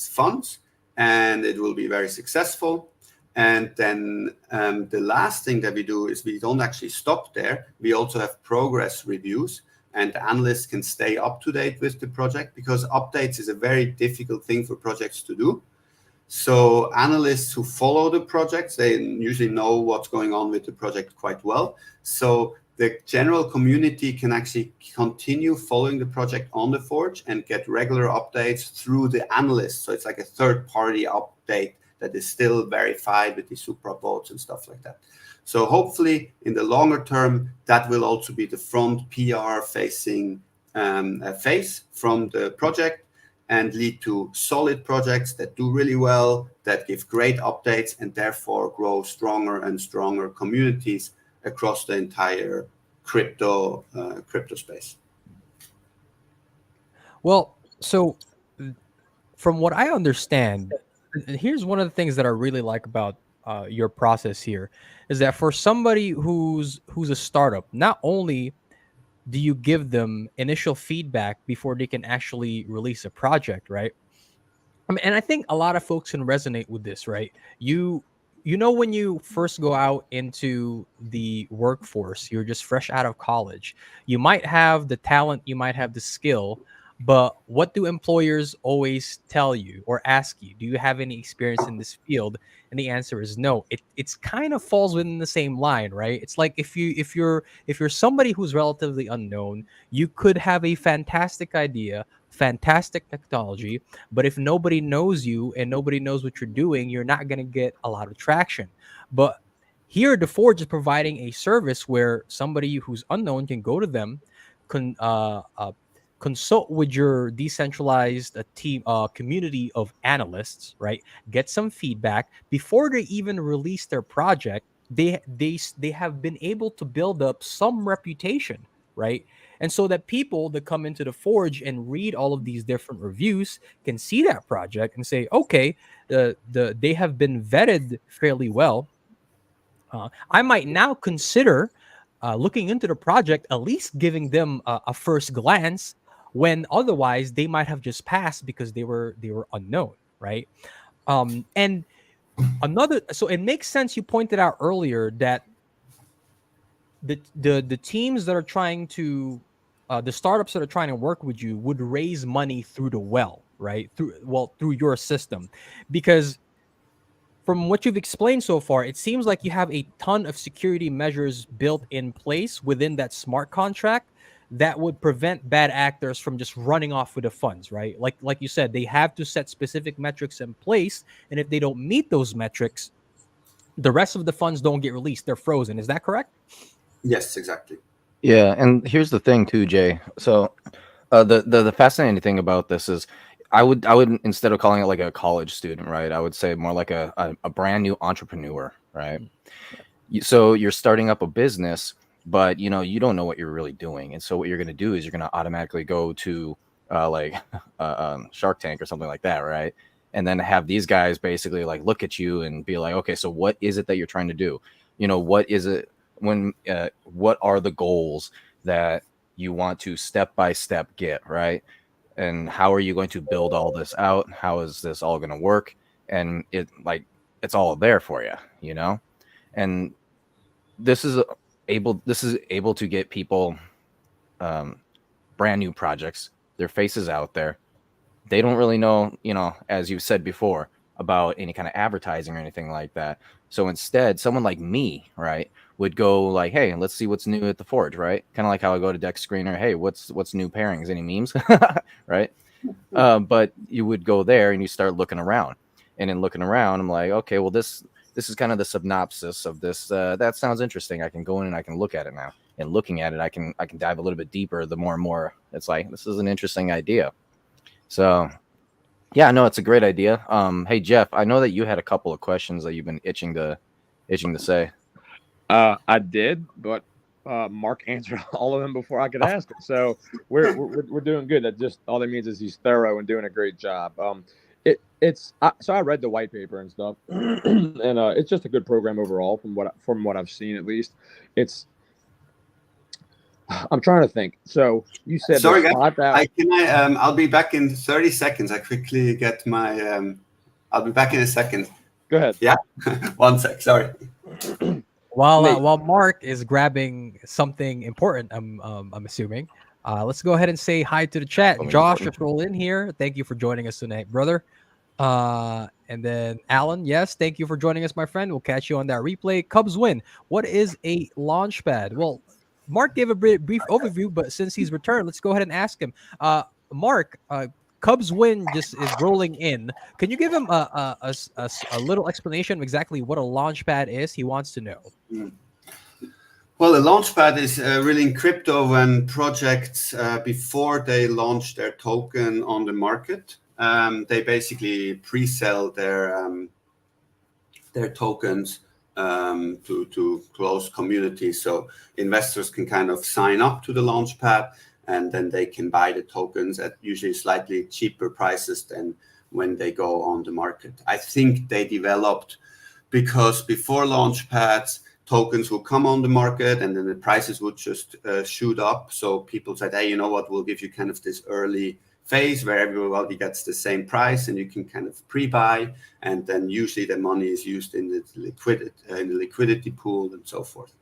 funds, and it will be very successful. And then the last thing that we do is we don't actually stop there. We also have progress reviews, and analysts can stay up to date with the project, because updates is a very difficult thing for projects to do. So analysts who follow the projects, they usually know what's going on with the project quite well. So the general community can actually continue following the project on the Forge and get regular updates through the analysts. So it's like a third-party update that is still verified with the super votes and stuff like that. So hopefully in the longer term, that will also be the front PR facing face from the project, and lead to solid projects that do really well, that give great updates, and therefore grow stronger and stronger communities across the entire crypto space. Well, so from what I understand, here's one of the things that I really like about your process here, is that for somebody who's a startup, not only do you give them initial feedback before they can actually release a project, right? I mean, and I think a lot of folks can resonate with this, right? You know, when you first go out into the workforce, you're just fresh out of college. You might have the talent, you might have the skill, but what do employers always tell you or ask you? Do you have any experience in this field? And the answer is no. It's kind of falls within the same line, right? It's like if you're somebody who's relatively unknown, you could have a fantastic idea, fantastic technology, but if nobody knows you and nobody knows what you're doing, you're not going to get a lot of traction. But here, the Forge is providing a service where somebody who's unknown can go to them, consult with your decentralized team, community of analysts, right? Get some feedback before they even release their project. They have been able to build up some reputation, right? And so that people that come into the Forge and read all of these different reviews can see that project and say, okay, they have been vetted fairly well. I might now consider looking into the project, at least giving them a first glance, when otherwise they might have just passed because they were unknown, right? And so it makes sense. You pointed out earlier that the teams that are trying to the startups that are trying to work with you would raise money through the well, right? Through your system, because from what you've explained so far, it seems like you have a ton of security measures built in place within that smart contract that would prevent bad actors from just running off with the funds, right? Like you said, they have to set specific metrics in place, and if they don't meet those metrics, the rest of the funds don't get released. They're frozen. Is that correct? Yes, exactly. Yeah, and here's the thing too, Jay. So the fascinating thing about this is I would instead of calling it like a college student, right? I would say more like a brand new entrepreneur, right? So you're starting up a business, but you don't know what you're really doing, and so what you're going to do is you're going to automatically go to Shark Tank or something like that, right? And then have these guys basically like look at you and be like, okay, so what is it that you're trying to do? What is it what are the goals that you want to step by step get, right? And how are you going to build all this out? How is this all going to work? And it's all there for you, and this is able to get people brand new projects, their faces out there. They don't really know, as you said before, about any kind of advertising or anything like that. So instead, someone like me, right, would go like, hey, let's see what's new at the Forge, right? Kind of like how I go to Deck Screener, hey, what's new pairings? Any memes, right? But you would go there and you start looking around, and in looking around, I'm like, okay, well this is kind of the synopsis of this. That sounds interesting. I can go in and I can look at it now. And looking at it, I can dive a little bit deeper. The more and more, it's like this is an interesting idea. So, yeah, no, it's a great idea. Hey Jeff, I know that you had a couple of questions that you've been itching to say. I did, but Mark answered all of them before I could ask them. So we're doing good. That just all that means is he's thorough and doing a great job. So I read the white paper and stuff, and it's just a good program overall from what I've seen at least. I'm trying to think. So you said, sorry, guys. I'll be back in 30 seconds. I quickly get my. I'll be back in a second. Go ahead. Yeah, 1 sec. Sorry. While Mark is grabbing something important, I'm assuming. Let's go ahead and say hi to the chat. Josh, just roll in here. Thank you for joining us tonight, brother. And then Alan, yes, thank you for joining us, my friend. We'll catch you on that replay. Cubs win. What is a Launchpad? Well, Mark gave a brief overview, but since he's returned, let's go ahead and ask him. Mark, Cubs win just is rolling in. Can you give him a little explanation of exactly what a Launchpad is? He wants to know. Well, a Launchpad is really in crypto when projects, before they launch their token on the market, they basically pre-sell their tokens to closed communities. So investors can kind of sign up to the Launchpad, and then they can buy the tokens at usually slightly cheaper prices than when they go on the market. I think they developed because before Launchpads, tokens will come on the market and then the prices would just shoot up. So people said, hey, you know what, we'll give you kind of this early phase where everybody gets the same price and you can kind of pre-buy, and then usually the money is used in the liquidity pool and so forth.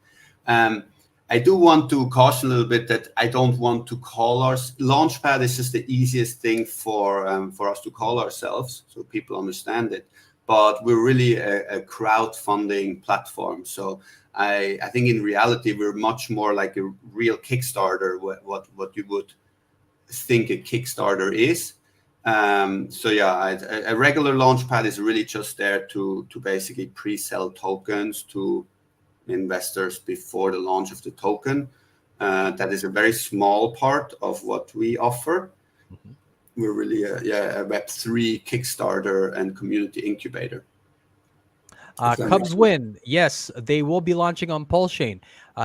I do want to caution a little bit that I don't want to call our Launchpad is just the easiest thing for us to call ourselves, so people understand it. But we're really a crowdfunding platform. So I think in reality we're much more like a real Kickstarter, what you would think a Kickstarter is. So yeah, a regular Launchpad is really just there to basically pre-sell tokens to investors before the launch of the token. That is a very small part of what we offer. Mm-hmm. We're really a Web3 Kickstarter and community incubator. Cubs win. Yes, they will be launching on PulseChain.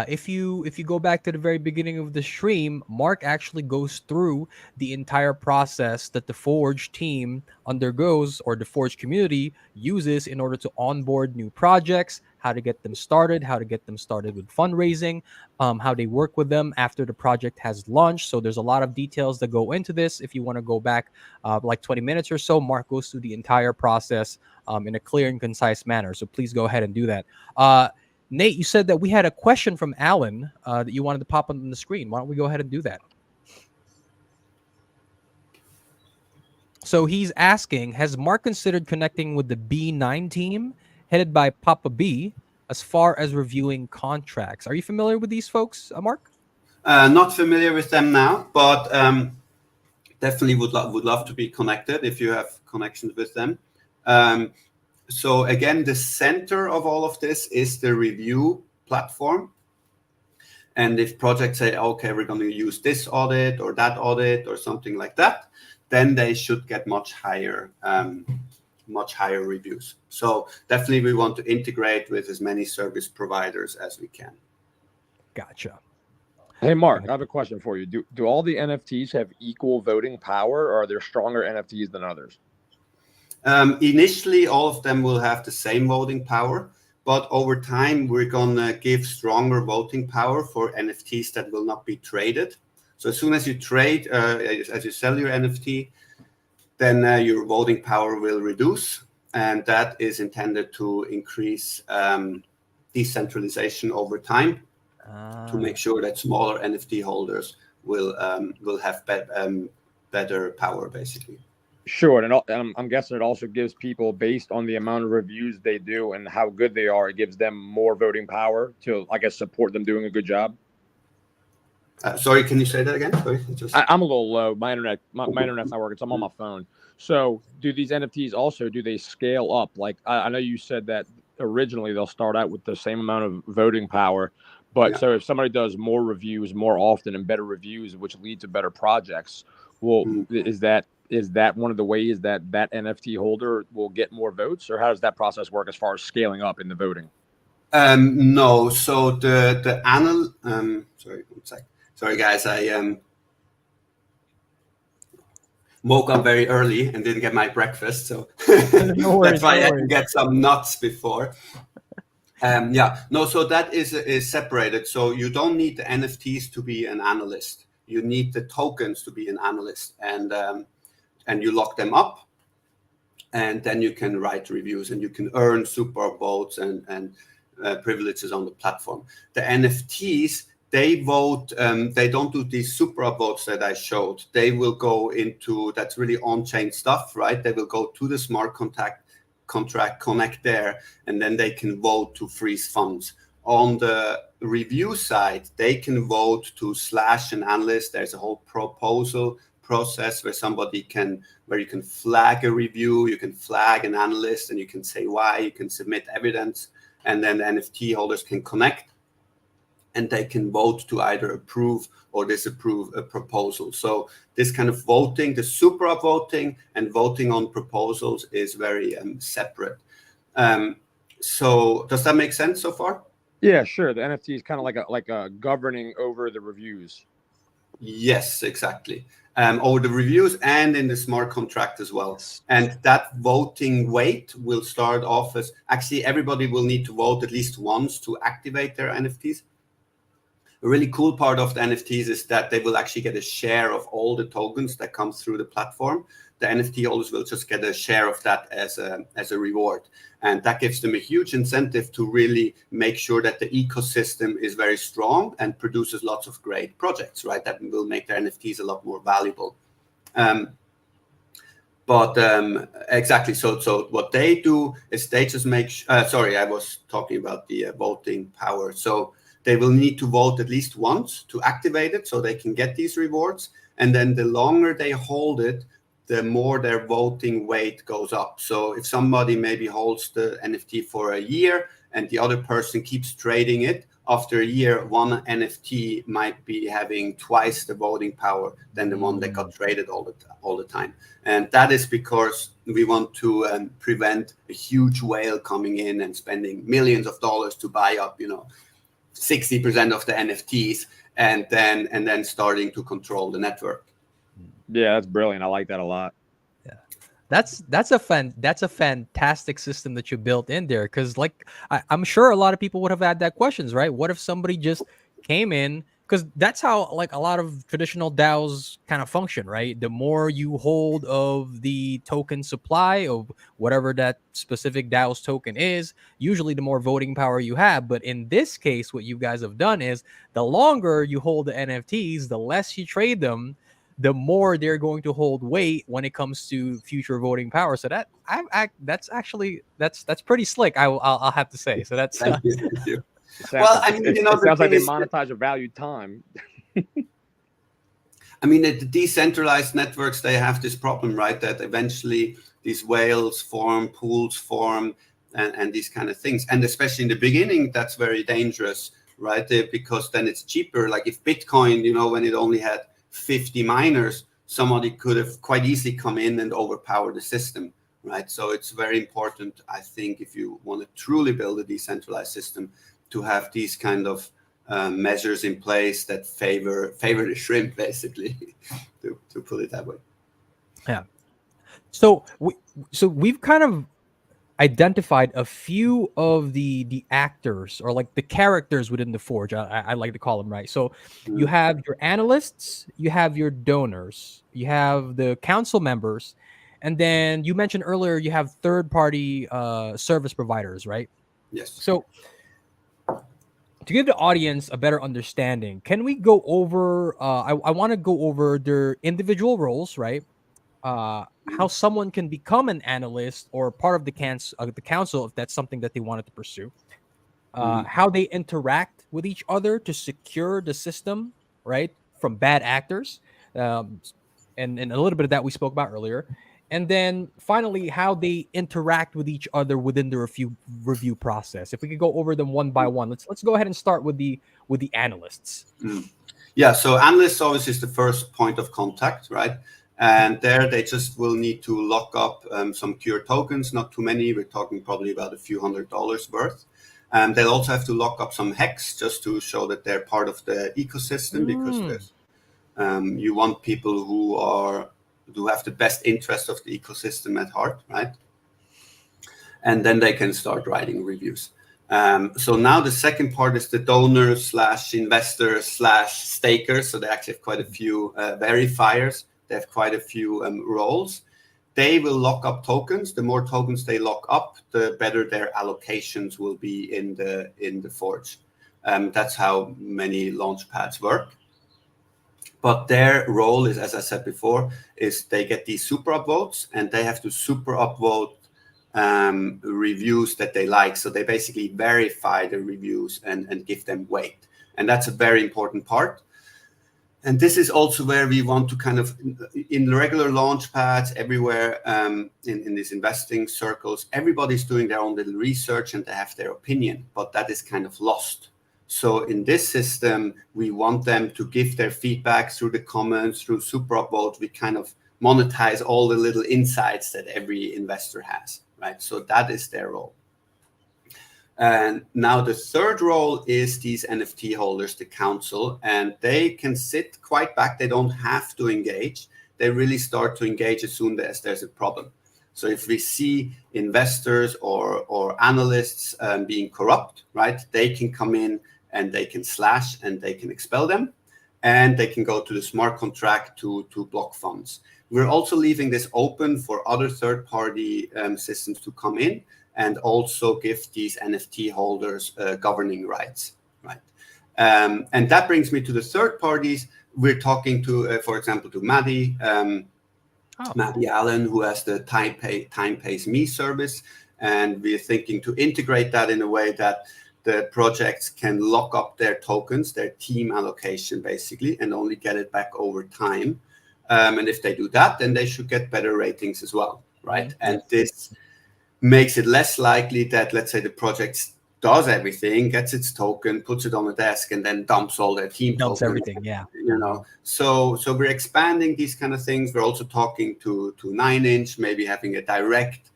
If you go back to the very beginning of the stream, Mark actually goes through the entire process that the Forge team undergoes, or the Forge community uses, in order to onboard new projects, how to get them started with fundraising, how they work with them after the project has launched. So there's a lot of details that go into this. If you want to go back like 20 minutes or so, Mark goes through the entire process in a clear and concise manner. So please go ahead and do that. Nate, you said that we had a question from Alan that you wanted to pop on the screen. Why don't we go ahead and do that? So he's asking, has Mark considered connecting with the B9 team headed by Papa B as far as reviewing contracts? Are you familiar with these folks, Mark? Not familiar with them now, but definitely would love to be connected if you have connections with them. So again, the center of all of this is the review platform. And if projects say, okay, we're going to use this audit or that audit or something like that, then they should get much higher reviews. So definitely we want to integrate with as many service providers as we can. Gotcha. Hey, Mark, I have a question for you. Do all the NFTs have equal voting power, or are there stronger NFTs than others? Initially, all of them will have the same voting power, but over time, we're going to give stronger voting power for NFTs that will not be traded. So as soon as you trade, as you sell your NFT, then your voting power will reduce. And that is intended to increase decentralization over time to make sure that smaller NFT holders will have better power, basically. Sure, and I'm guessing it also gives people, based on the amount of reviews they do and how good they are, it gives them more voting power to, I guess, support them doing a good job. Sorry, can you say that again? Sorry, I'm a little low. My internet's not working, so I'm on my phone. So do these NFTs also, do they scale up? Like, I know you said that originally they'll start out with the same amount of voting power, but so if somebody does more reviews more often and better reviews, which lead to better projects, well, is that one of the ways that NFT holder will get more votes, or how does that process work as far as scaling up in the voting? No. So the sorry, one sec. Sorry, guys. I woke up very early and didn't get my breakfast, so that's why I had to get some nuts before. So that is separated. So you don't need the NFTs to be an analyst. You need the tokens to be an analyst, and you lock them up, and then you can write reviews and you can earn super votes and privileges on the platform. The NFTs, they vote, they don't do these super votes that I showed. They will go into, that's really on-chain stuff, right? They will go to the smart contract, connect there, and then they can vote to freeze funds. On the review side, they can vote to slash an analyst. There's a whole proposal process where you can flag a review, you can flag an analyst, and you can say why, you can submit evidence, and then the NFT holders can connect, and they can vote to either approve or disapprove a proposal. So this kind of voting, the super voting and voting on proposals, is very separate. So does that make sense so far? Yeah, sure. The NFT is kind of like a governing over the reviews. Yes, exactly. Over the reviews and in the smart contract as well. And that voting weight will start off as, actually everybody will need to vote at least once to activate their NFTs. A really cool part of the NFTs is that they will actually get a share of all the tokens that come through the platform. The NFT holders will just get a share of that as a reward. And that gives them a huge incentive to really make sure that the ecosystem is very strong and produces lots of great projects, right? That will make their NFTs a lot more valuable. Exactly. So what they do is they just make, sorry, I was talking about the voting power. So they will need to vote at least once to activate it so they can get these rewards. And then the longer they hold it, the more their voting weight goes up. So if somebody maybe holds the NFT for a year and the other person keeps trading it, after a year, one NFT might be having twice the voting power than the one that got traded all the time. And that is because we want to prevent a huge whale coming in and spending millions of dollars to buy up, 60% of the NFTs and then starting to control the network. Yeah, that's brilliant. I like that a lot. Yeah, that's a fantastic system that you built in there. Because I'm sure a lot of people would have had that questions, right? What if somebody just came in? Because that's how a lot of traditional DAOs kind of function, right? The more you hold of the token supply of whatever that specific DAO's token is, usually the more voting power you have. But in this case, what you guys have done is the longer you hold the NFTs, the less you trade them, the more they're going to hold weight when it comes to future voting power. So that's actually that's pretty slick. I'll have to say. So that's Thank you. Thank you. Well, I mean, you know, it sounds like the they thing is, monetize your valued time. I mean, the decentralized networks, they have this problem, right? That eventually these whales form, pools form, and these kind of things. And especially in the beginning, that's very dangerous, right? Because then it's cheaper. Like if Bitcoin, you know, when it only had 50 miners, somebody could have quite easily come in and overpower the system, right? So it's very important, I think, if you want to truly build a decentralized system, to have these kind of measures in place that favor the shrimp, basically, to put it that way. Yeah. So we've kind of identified a few of the actors, or like the characters within the Forge. I like to call them, right. So you have your analysts, you have your donors, you have the council members, and then you mentioned earlier you have third-party service providers, right? Yes. So to give the audience a better understanding, can we go over I want to go over their individual roles, right? How someone can become an analyst or part of the council if that's something that they wanted to pursue. How they interact with each other to secure the system, right, from bad actors, and a little bit of that we spoke about earlier. And then finally, how they interact with each other within the review process. If we could go over them one by one, let's go ahead and start with the analysts. Yeah, so analysts obviously is the first point of contact, right? And there they just will need to lock up some Cure tokens, not too many. We're talking probably about a few $100s worth. They'll also have to lock up some Hex just to show that they're part of the ecosystem, because there's, you want people who have the best interest of the ecosystem at heart, right? And then they can start writing reviews. So now the second part is the donors / investors / stakers. So they actually have quite a few verifiers. They have quite a few roles. They will lock up tokens. The more tokens they lock up, the better their allocations will be in the Forge. That's how many launchpads work. But their role is, as I said before, is they get these super upvotes, and they have to super upvote reviews that they like. So they basically verify the reviews and give them weight. And that's a very important part. And this is also where we want to kind of, in regular launch pads everywhere, in these investing circles, everybody's doing their own little research and they have their opinion, but that is kind of lost. So in this system, we want them to give their feedback through the comments, through super upvote. We kind of monetize all the little insights that every investor has, right? So that is their role. And now the third role is these NFT holders, the council, and they can sit quite back. They don't have to engage. They really start to engage as soon as there's a problem. So if we see investors or analysts being corrupt, right, they can come in and they can slash and they can expel them, and they can go to the smart contract to block funds. We're also leaving this open for other third-party systems to come in and also give these NFT holders governing rights, right? And that brings me to the third parties. We're talking to, for example, to Maddie, Maddie Allen, who has the Time Pays Me service. And we're thinking to integrate that in a way that the projects can lock up their tokens, their team allocation, basically, and only get it back over time. And if they do that, then they should get better ratings as well, right? Mm-hmm. And this makes it less likely that, let's say, the project does everything, gets its token, puts it on a desk, and then dumps all their team dumps tokens. Everything, yeah. You know, so we're expanding these kind of things. We're also talking to 9inch, maybe having a direct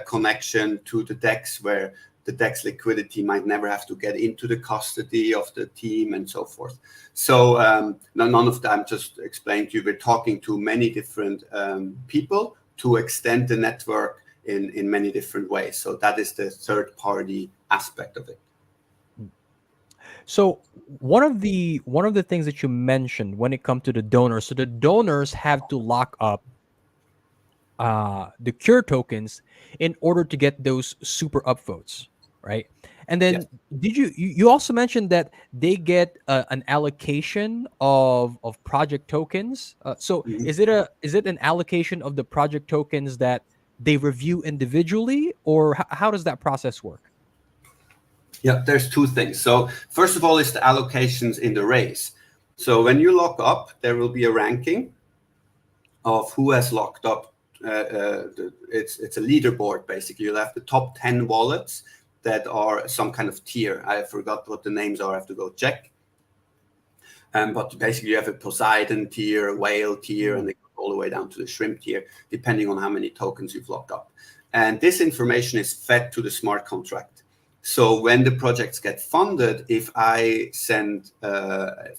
connection to the DEX, where the DEX liquidity might never have to get into the custody of the team and so forth. So none of that, I'm just explaining to you. We're talking to many different people to extend the network in many different ways. So that is the third party aspect of it. So one of the things that you mentioned when it comes to the donors, so the donors have to lock up the Cure tokens in order to get those super upvotes, right? And then did you also mentioned that they get an allocation of project tokens? So is it an allocation of the project tokens that they review individually, or how does that process work? Yeah, there's two things. So first of all, it's the allocations in the race. So when you lock up, there will be a ranking of who has locked up. It's a leaderboard, basically. You'll have the top 10 wallets that are some kind of tier. I forgot what the names are. I have to go check. But basically, you have a Poseidon tier, a whale tier, and they go all the way down to the shrimp tier, depending on how many tokens you've locked up. And this information is fed to the smart contract. So when the projects get funded, if I send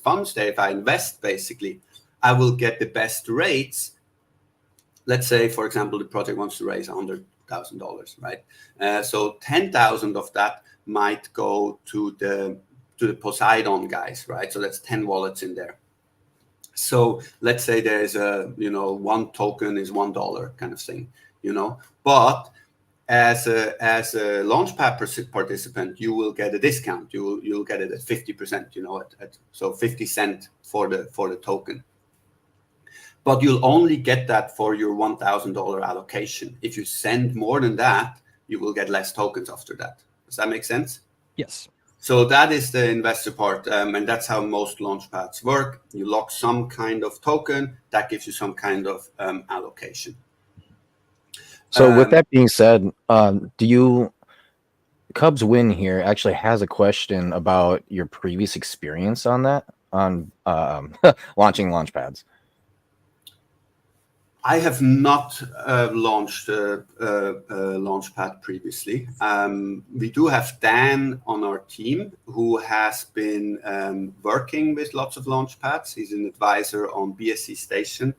funds there, if I invest, basically, I will get the best rates. Let's say, for example, the project wants to raise $100,000, right? So 10,000 of that might go to the Poseidon guys, right? So that's 10 wallets in there. So let's say there's a, one token is $1 kind of thing, but as a Launchpad participant, you will get a discount. You'll get it at 50%, so 50 cents for the token. But you'll only get that for your $1,000 allocation. If you send more than that, you will get less tokens after that. Does that make sense? Yes. So that is the investor part, and that's how most Launchpads work. You lock some kind of token, that gives you some kind of allocation. So with that being said, Cubs Win here actually has a question about your previous experience on that, on launching Launchpads. I have not launched a Launchpad previously. We do have Dan on our team who has been working with lots of Launchpads. He's an advisor on BSC Station,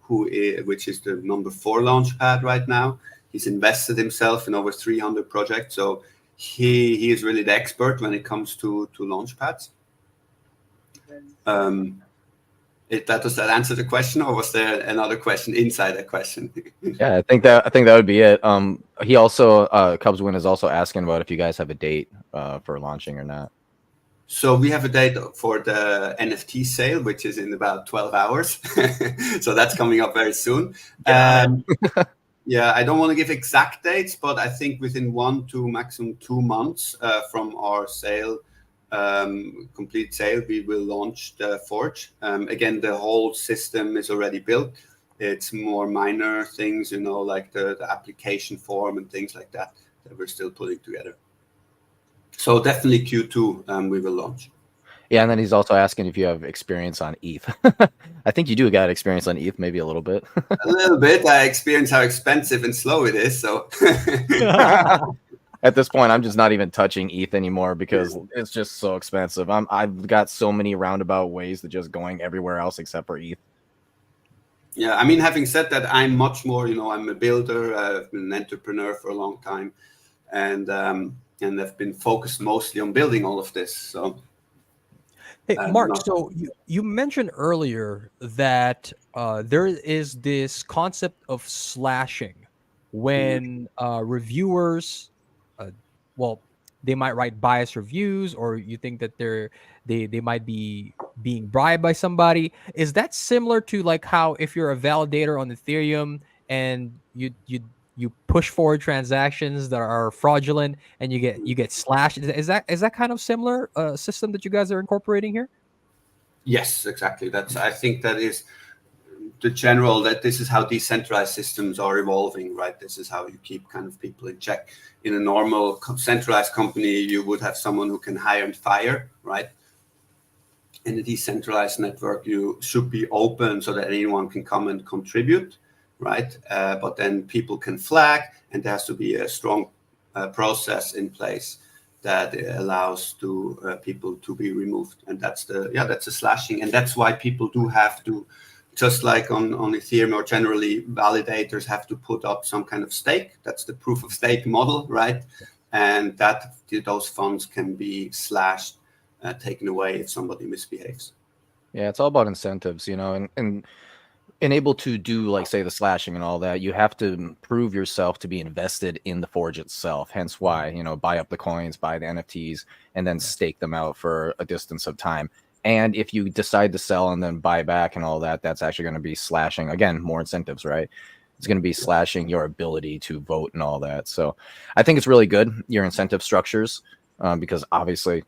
which is the number 4 Launchpad right now. He's invested himself in over 300 projects. So he is really the expert when it comes to Launchpads. Does that answer the question, or was there another question inside that question? Yeah, I think that would be it. He also Cubs Win is also asking about if you guys have a date for launching or not. So we have a date for the NFT sale, which is in about 12 hours. So that's coming up very soon. Yeah, I don't want to give exact dates, but I think within 1 to maximum 2 months from our sale, complete sale, we will launch the Forge. Again, the whole system is already built. It's more minor things, like the application form and things like that we're still putting together. So definitely Q2 we will launch. Yeah, and then he's also asking if you have experience on ETH. I think you do got experience on ETH, maybe a little bit. A little bit. I experience how expensive and slow it is. So at this point, I'm just not even touching ETH anymore because it's just so expensive. I've got so many roundabout ways to just going everywhere else except for ETH. Yeah, I mean, having said that, I'm much more, I'm a builder. I've been an entrepreneur for a long time, and I've been focused mostly on building all of this. So, hey, Mark, so you mentioned earlier that there is this concept of slashing when reviewers, they might write biased reviews, or you think that they might be being bribed by somebody. Is that similar to like how if you're a validator on Ethereum and you push forward transactions that are fraudulent and you get slashed? Is that kind of similar system that you guys are incorporating here? Yes, exactly. I think that is the general, that this is how decentralized systems are evolving, right? This is how you keep kind of people in check. In a normal centralized company, you would have someone who can hire and fire, right? In a decentralized network, you should be open so that anyone can come and contribute, right? But then people can flag, and there has to be a strong process in place that allows people to be removed. And that's a slashing. And that's why people do have to, just like on Ethereum or generally, validators have to put up some kind of stake. That's the proof of stake model, right? And those funds can be slashed, taken away if somebody misbehaves. Yeah, it's all about incentives, and and able to do, like, say, the slashing and all that, you have to prove yourself to be invested in the forge itself. Hence why, buy up the coins, buy the NFTs, and then stake them out for a distance of time. And if you decide to sell and then buy back and all that, that's actually going to be slashing, again, more incentives, right? It's going to be slashing your ability to vote and all that. So I think it's really good, your incentive structures, because obviously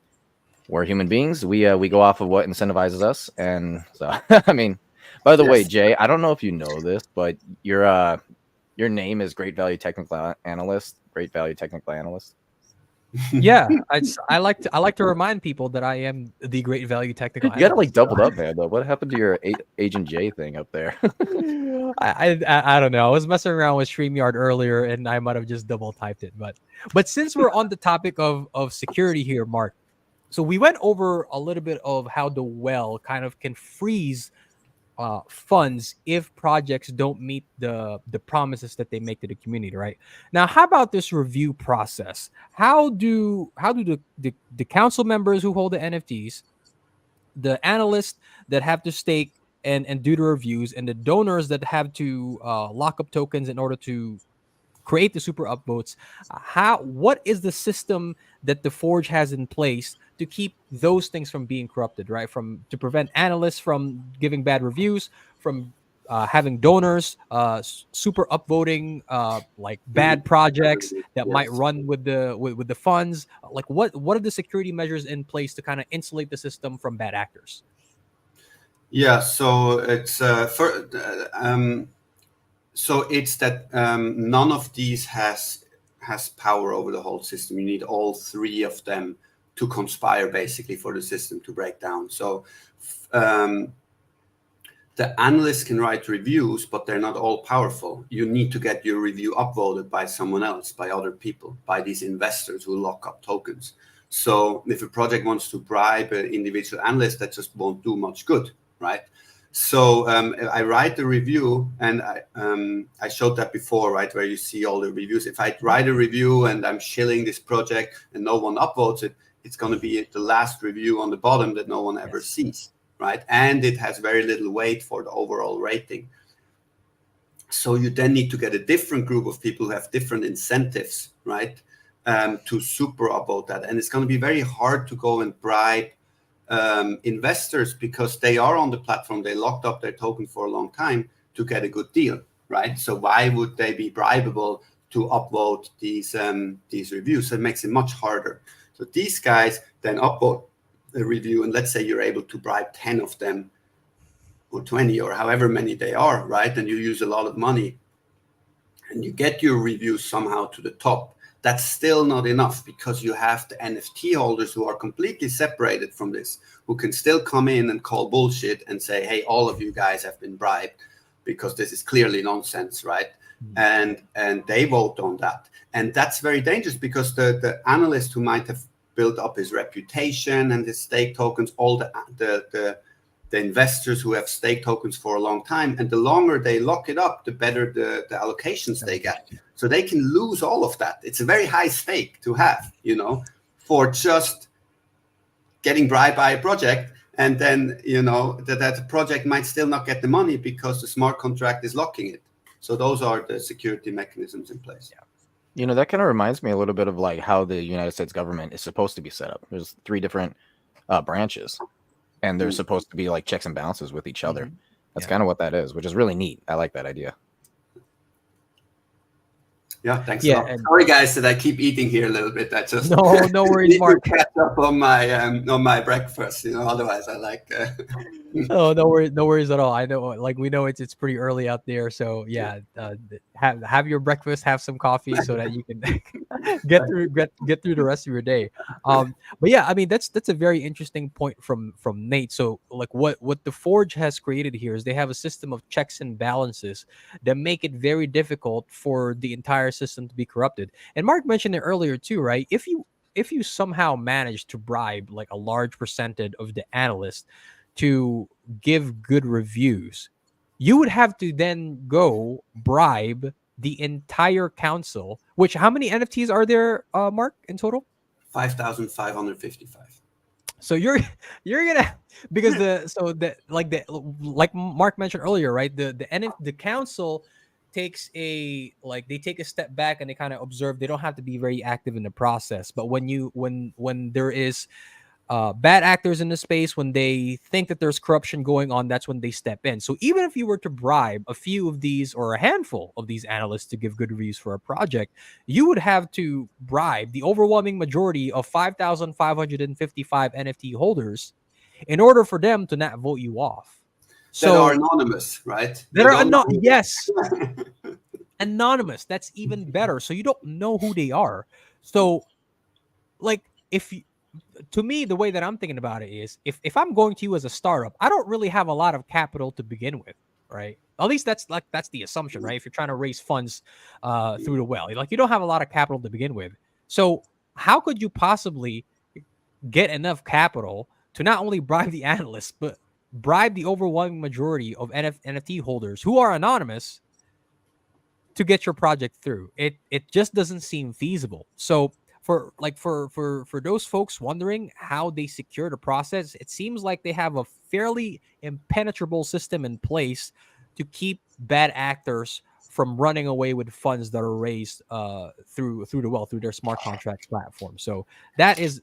we're human beings. We go off of what incentivizes us. And so, I mean, by the way, Jay, I don't know if you know this, but your name is Great Value Technical Analyst. Great Value Technical Analyst. Yeah, I like to remind people that I am the Great Value Technical You got it like Analyst. doubled up there, though. What happened to your Agent J thing up there? I don't know. I was messing around with StreamYard earlier, and I might have just double typed it. But since we're on the topic of security here, Mark, so we went over a little bit of how the well kind of can freeze funds if projects don't meet the promises that they make to the community, right? Now, how about this review process? How do the council members who hold the NFTs, the analysts that have to stake and do the reviews, and the donors that have to lock up tokens in order to create the super upvotes, what is the system that the Forge has in place to keep those things from being corrupted, right? To prevent analysts from giving bad reviews, from having donors super upvoting like bad projects that might run with the funds. Like what are the security measures in place to kind of insulate the system from bad actors? Yeah, so it's so it's that none of these has power over the whole system. You need all three of them to conspire, basically, for the system to break down. So the analysts can write reviews, but they're not all powerful. You need to get your review upvoted by someone else, by other people, by these investors who lock up tokens. So if a project wants to bribe an individual analyst, that just won't do much good, right? So I write the review, and I showed that before, right, where you see all the reviews. If I write a review and I'm shilling this project and no one upvotes it, it's going to be the last review on the bottom that no one ever sees, right? And it has very little weight for the overall rating. So you then need to get a different group of people who have different incentives, right, to super upvote that. And it's going to be very hard to go and bribe investors, because they are on the platform, they locked up their token for a long time to get a good deal, right? So why would they be bribable to upvote these reviews? So it makes it much harder. So these guys then upvote a review, and let's say you're able to bribe 10 of them or 20 or however many they are, right? And you use a lot of money and you get your reviews somehow to the top. That's still not enough, because you have the NFT holders who are completely separated from this, who can still come in and call bullshit and say, hey, all of you guys have been bribed because this is clearly nonsense, right? And they vote on that. And that's very dangerous, because the analyst who might have built up his reputation and his stake tokens, all the investors who have stake tokens for a long time, and the longer they lock it up, the better the allocations they get. So they can lose all of that. It's a very high stake to have, for just getting bribed by a project. And then, that project might still not get the money because the smart contract is locking it. So those are the security mechanisms in place. Yeah. That kind of reminds me a little bit of like how the United States government is supposed to be set up. There's 3 different branches, and they're supposed to be like checks and balances with each other. That's kind of what that is, which is really neat. I like that idea. Yeah, thanks a lot. Sorry, guys, that I keep eating here a little bit. I just no worries, Mark. Catch up on my breakfast. Otherwise, I like. Oh, no worries at all. I know, like, we know it's pretty early out there, so yeah, have your breakfast, have some coffee, so that you can get through the rest of your day. But yeah, I mean, that's a very interesting point from Nate. So like what the Forge has created here is they have a system of checks and balances that make it very difficult for the entire system to be corrupted. And Mark mentioned it earlier too, right? If you somehow manage to bribe like a large percentage of the analysts to give good reviews, you would have to then go bribe the entire council. Which, how many NFTs are there, Mark, in total? 5,555. So you're gonna because like Mark mentioned earlier, right? The council takes they take a step back and they kind of observe. They don't have to be very active in the process, but when there is bad actors in the space, when they think that there's corruption going on, that's when they step in. So even if you were to bribe a few of these or a handful of these analysts to give good reviews for a project, you would have to bribe the overwhelming majority of 5,555 NFT holders in order for them to not vote you off. So, that are anonymous, right? That are anonymous. Yes. Anonymous. That's even better. So you don't know who they are. So, like, to me, the way that I'm thinking about it is if I'm going to you as a startup, I don't really have a lot of capital to begin with, right? At least that's the assumption, right? If you're trying to raise funds through the well, like you don't have a lot of capital to begin with. So how could you possibly get enough capital to not only bribe the analysts, but bribe the overwhelming majority of NFT holders who are anonymous to get your project through? It just doesn't seem feasible. So for those folks wondering how they secure the process, it seems like they have a fairly impenetrable system in place to keep bad actors from running away with funds that are raised through their smart contract platform. So that is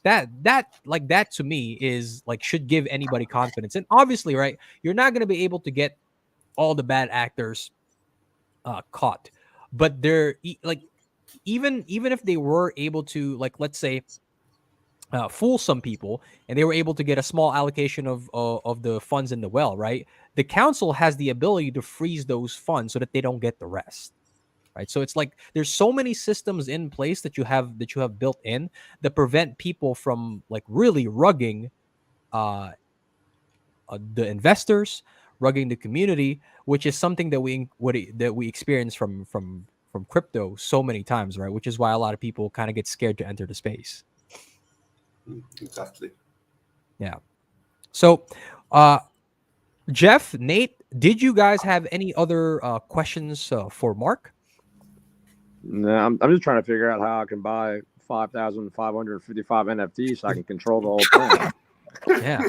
that to me is should give anybody confidence. And obviously, right, you're not going to be able to get all the bad actors caught, but they're even if they were able to, let's say, fool some people and they were able to get a small allocation of the funds in the well, right? The council has the ability to freeze those funds so that they don't get the rest, right? So it's like there's so many systems in place that you have built in that prevent people from really rugging the investors, rugging the community, which is something that we experience from crypto so many times, right? Which is why a lot of people kind of get scared to enter the space. Exactly. Yeah. So, Jeff, Nate, did you guys have any other questions for Mark? No, I'm just trying to figure out how I can buy 5,555 NFTs so I can control the whole thing. Yeah.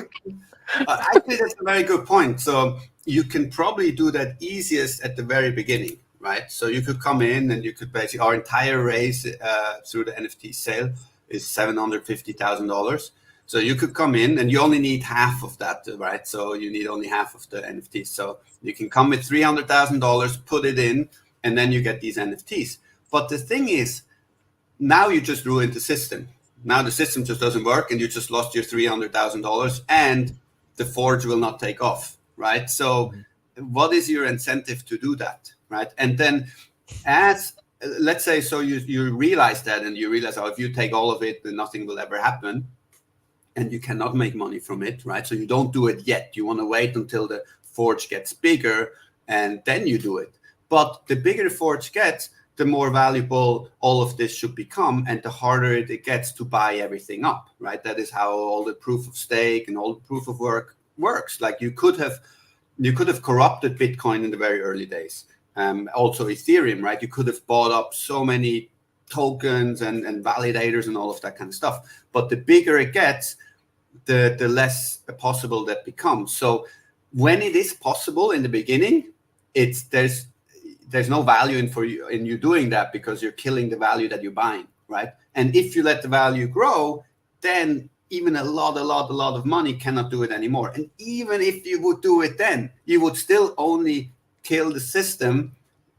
Actually, that's a very good point. So you can probably do that easiest at the very beginning, right? So you could come in and you could basically, our entire raise through the NFT sale is $750,000. So you could come in and you only need half of that, right? So you need only half of the NFTs. So you can come with $300,000, put it in, and then you get these NFTs. But the thing is, now you just ruined the system. Now the system just doesn't work and you just lost your $300,000 and the forge will not take off, right? So what is your incentive to do that, right? And then let's say, so you realize that and you realize, if you take all of it, then nothing will ever happen and you cannot make money from it, right? So you don't do it yet. You want to wait until the forge gets bigger and then you do it. But the bigger the forge gets, the more valuable all of this should become and the harder it gets to buy everything up, right? That is how all the proof of stake and all the proof of work works. Like you could have corrupted Bitcoin in the very early days. Also Ethereum, right? You could have bought up so many tokens and validators and all of that kind of stuff. But the bigger it gets, the less possible that becomes. So when it is possible in the beginning, there's no value in you doing that because you're killing the value that you're buying, right? And if you let the value grow, then even a lot of money cannot do it anymore. And even if you would do it then, you would still only kill the system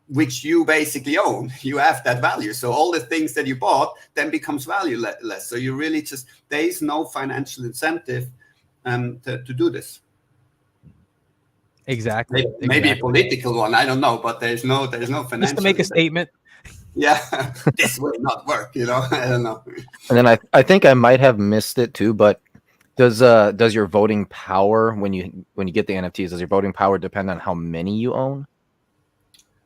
which you basically own. You have that value. So all the things that you bought then becomes valueless. So you really there is no financial incentive to do this. Exactly. Maybe a political one, I don't know, but there's no financial. Just to make a statement. Yeah, this will not work, I don't know. And then I think I might have missed it too, but does your voting power when you get the NFTs, does your voting power depend on how many you own?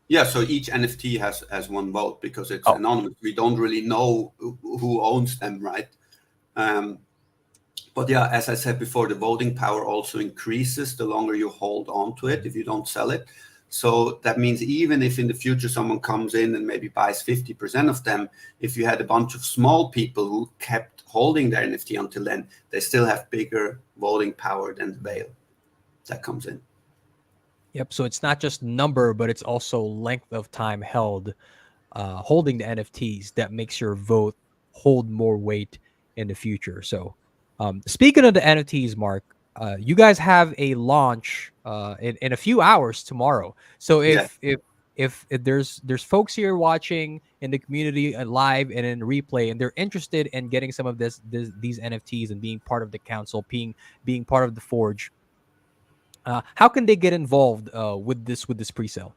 Yeah, so each NFT has one vote because it's anonymous. We don't really know who owns them, right? But yeah, as I said before, the voting power also increases the longer you hold on to it if you don't sell it. So that means even if in the future someone comes in and maybe buys 50% of them, if you had a bunch of small people who kept holding their NFT until then, they still have bigger voting power than the whale that comes in. Yep. So it's not just number, but it's also length of time held, holding the NFTs that makes your vote hold more weight in the future. So speaking of the NFTs, Mark, you guys have a launch in a few hours tomorrow. So if there's folks here watching in the community live and in replay, and they're interested in getting some of these NFTs and being part of the council, being part of the Forge, how can they get involved with this pre-sale?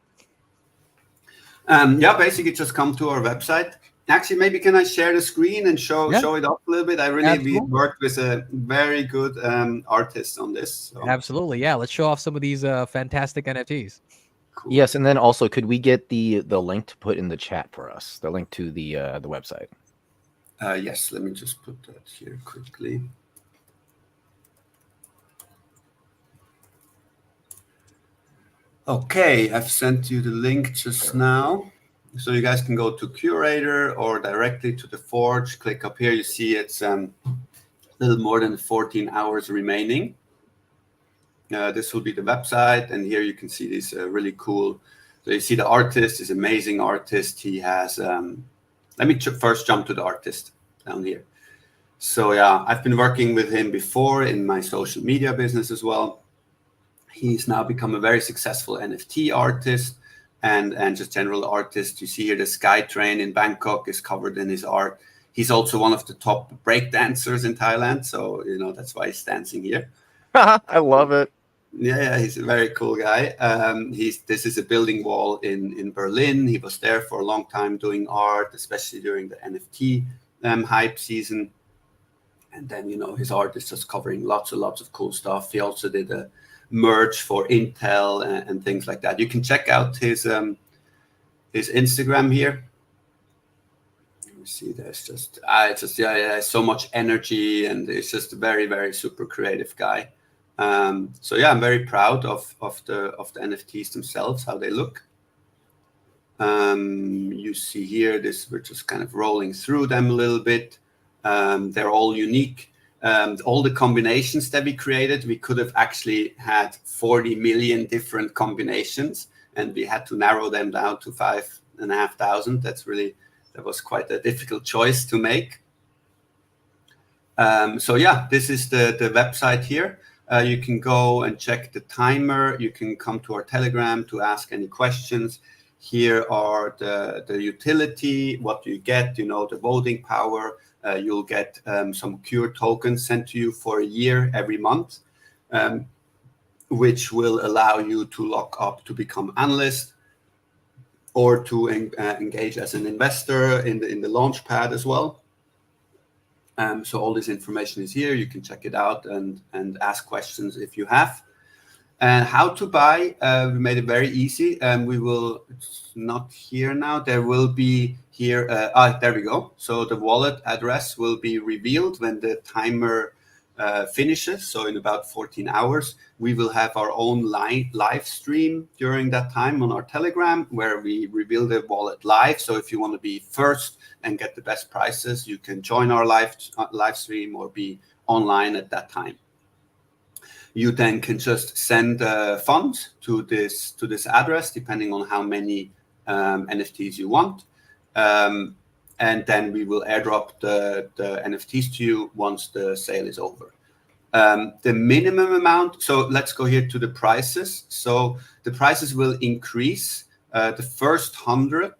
Basically just come to our website. Actually, maybe can I share the screen and show it off a little bit? We worked with a very good artist on this. So. Absolutely, yeah. Let's show off some of these fantastic NFTs. Cool. Yes, and then also, could we get the link to put in the chat for us? The link to the website. Yes, let me just put that here quickly. Okay, I've sent you the link just now. So you guys can go to Curator or directly to the Forge. Click up here. You see it's a little more than 14 hours remaining. This will be the website. And here you can see this really cool. So you see the artist is amazing artist. He has, let me first jump to the artist down here. So yeah, I've been working with him before in my social media business as well. He's now become a very successful NFT artist and just general artist. You see here the Sky Train in Bangkok is covered in his art. He's also one of the top break dancers in Thailand. So, that's why he's dancing here. I love it. Yeah, he's a very cool guy. This is a building wall in Berlin. He was there for a long time doing art, especially during the NFT hype season. And then, his art is just covering lots and lots of cool stuff. He also did a merch for Intel and things like that. You can check out his Instagram here. Let me see, there's just so much energy, and it's just a very, very super creative guy. So yeah, I'm very proud of the NFTs themselves, how they look. You see here, we're just kind of rolling through them a little bit. They're all unique. All the combinations that we created, we could have actually had 40 million different combinations, and we had to narrow them down to 5,500. That was quite a difficult choice to make. So yeah, this is the website here. You can go and check the timer. You can come to our Telegram to ask any questions. Here are the utility, what you get, the voting power. You'll get some Cure tokens sent to you for a year every month, which will allow you to lock up to become analyst or to engage as an investor in the Launchpad as well. So all this information is here. You can check it out and ask questions if you have. And how to buy, we made it very easy. It's not here now. There will be here. There we go. So the wallet address will be revealed when the timer finishes. So in about 14 hours, we will have our own live stream during that time on our Telegram, where we reveal the wallet live. So if you want to be first and get the best prices, you can join our live stream or be online at that time. You then can just send funds to this address, depending on how many NFTs you want. And then we will airdrop the NFTs to you once the sale is over. The minimum amount, so let's go here to the prices. So the prices will increase. The first 100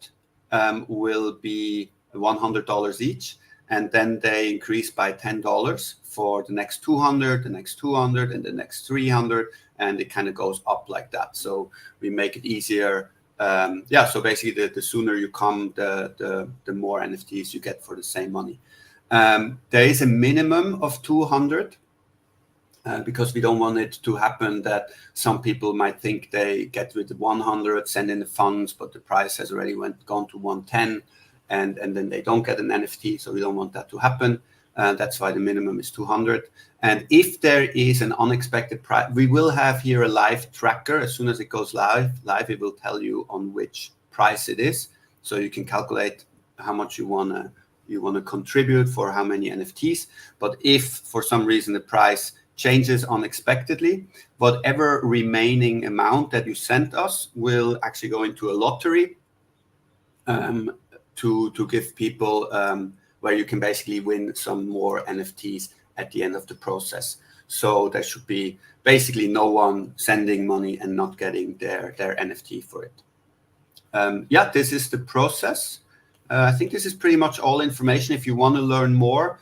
will be $100 each. And then they increase by $10 for the next 200, the next 200, and the next 300, and it kind of goes up like that. So we make it easier. So basically, the sooner you come, the more NFTs you get for the same money. There is a minimum of 200 because we don't want it to happen that some people might think they get with the 100, send in the funds, but the price has already gone to 110. And then they don't get an NFT, so we don't want that to happen. That's why the minimum is 200. And if there is an unexpected price, we will have here a live tracker. As soon as it goes live, it will tell you on which price it is. So you can calculate how much you wanna contribute for how many NFTs. But if for some reason the price changes unexpectedly, whatever remaining amount that you sent us will actually go into a lottery to give people where you can basically win some more NFTs at the end of the process. So there should be basically no one sending money and not getting their NFT for it. Yeah, this is the process. I think this is pretty much all information. If you want to learn more,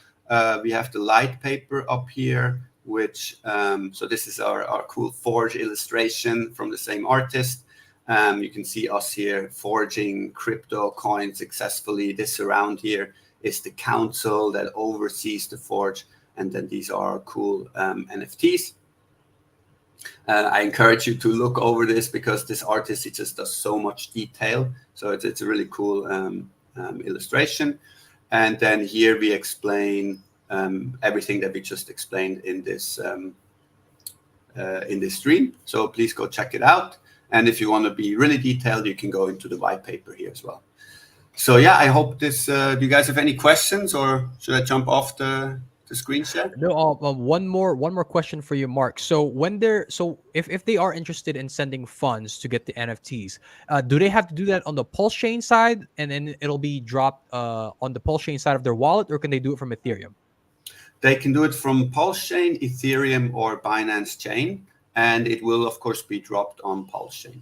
we have the light paper up here, which, so this is our cool Forge illustration from the same artist. You can see us here forging crypto coins successfully. This around here is the council that oversees the Forge. And then these are cool NFTs. I encourage you to look over this because this artist, he just does so much detail. So it's a really cool illustration. And then here we explain everything that we just explained in this stream. So please go check it out. And if you want to be really detailed, you can go into the white paper here as well. So yeah, I hope this. Do you guys have any questions, or should I jump off the screen share? No, one more question for you, Mark. So if they are interested in sending funds to get the NFTs, do they have to do that on the PulseChain side, and then it'll be dropped on the PulseChain side of their wallet, or can they do it from Ethereum? They can do it from PulseChain, Ethereum, or Binance Chain, and it will of course be dropped on PulseChain.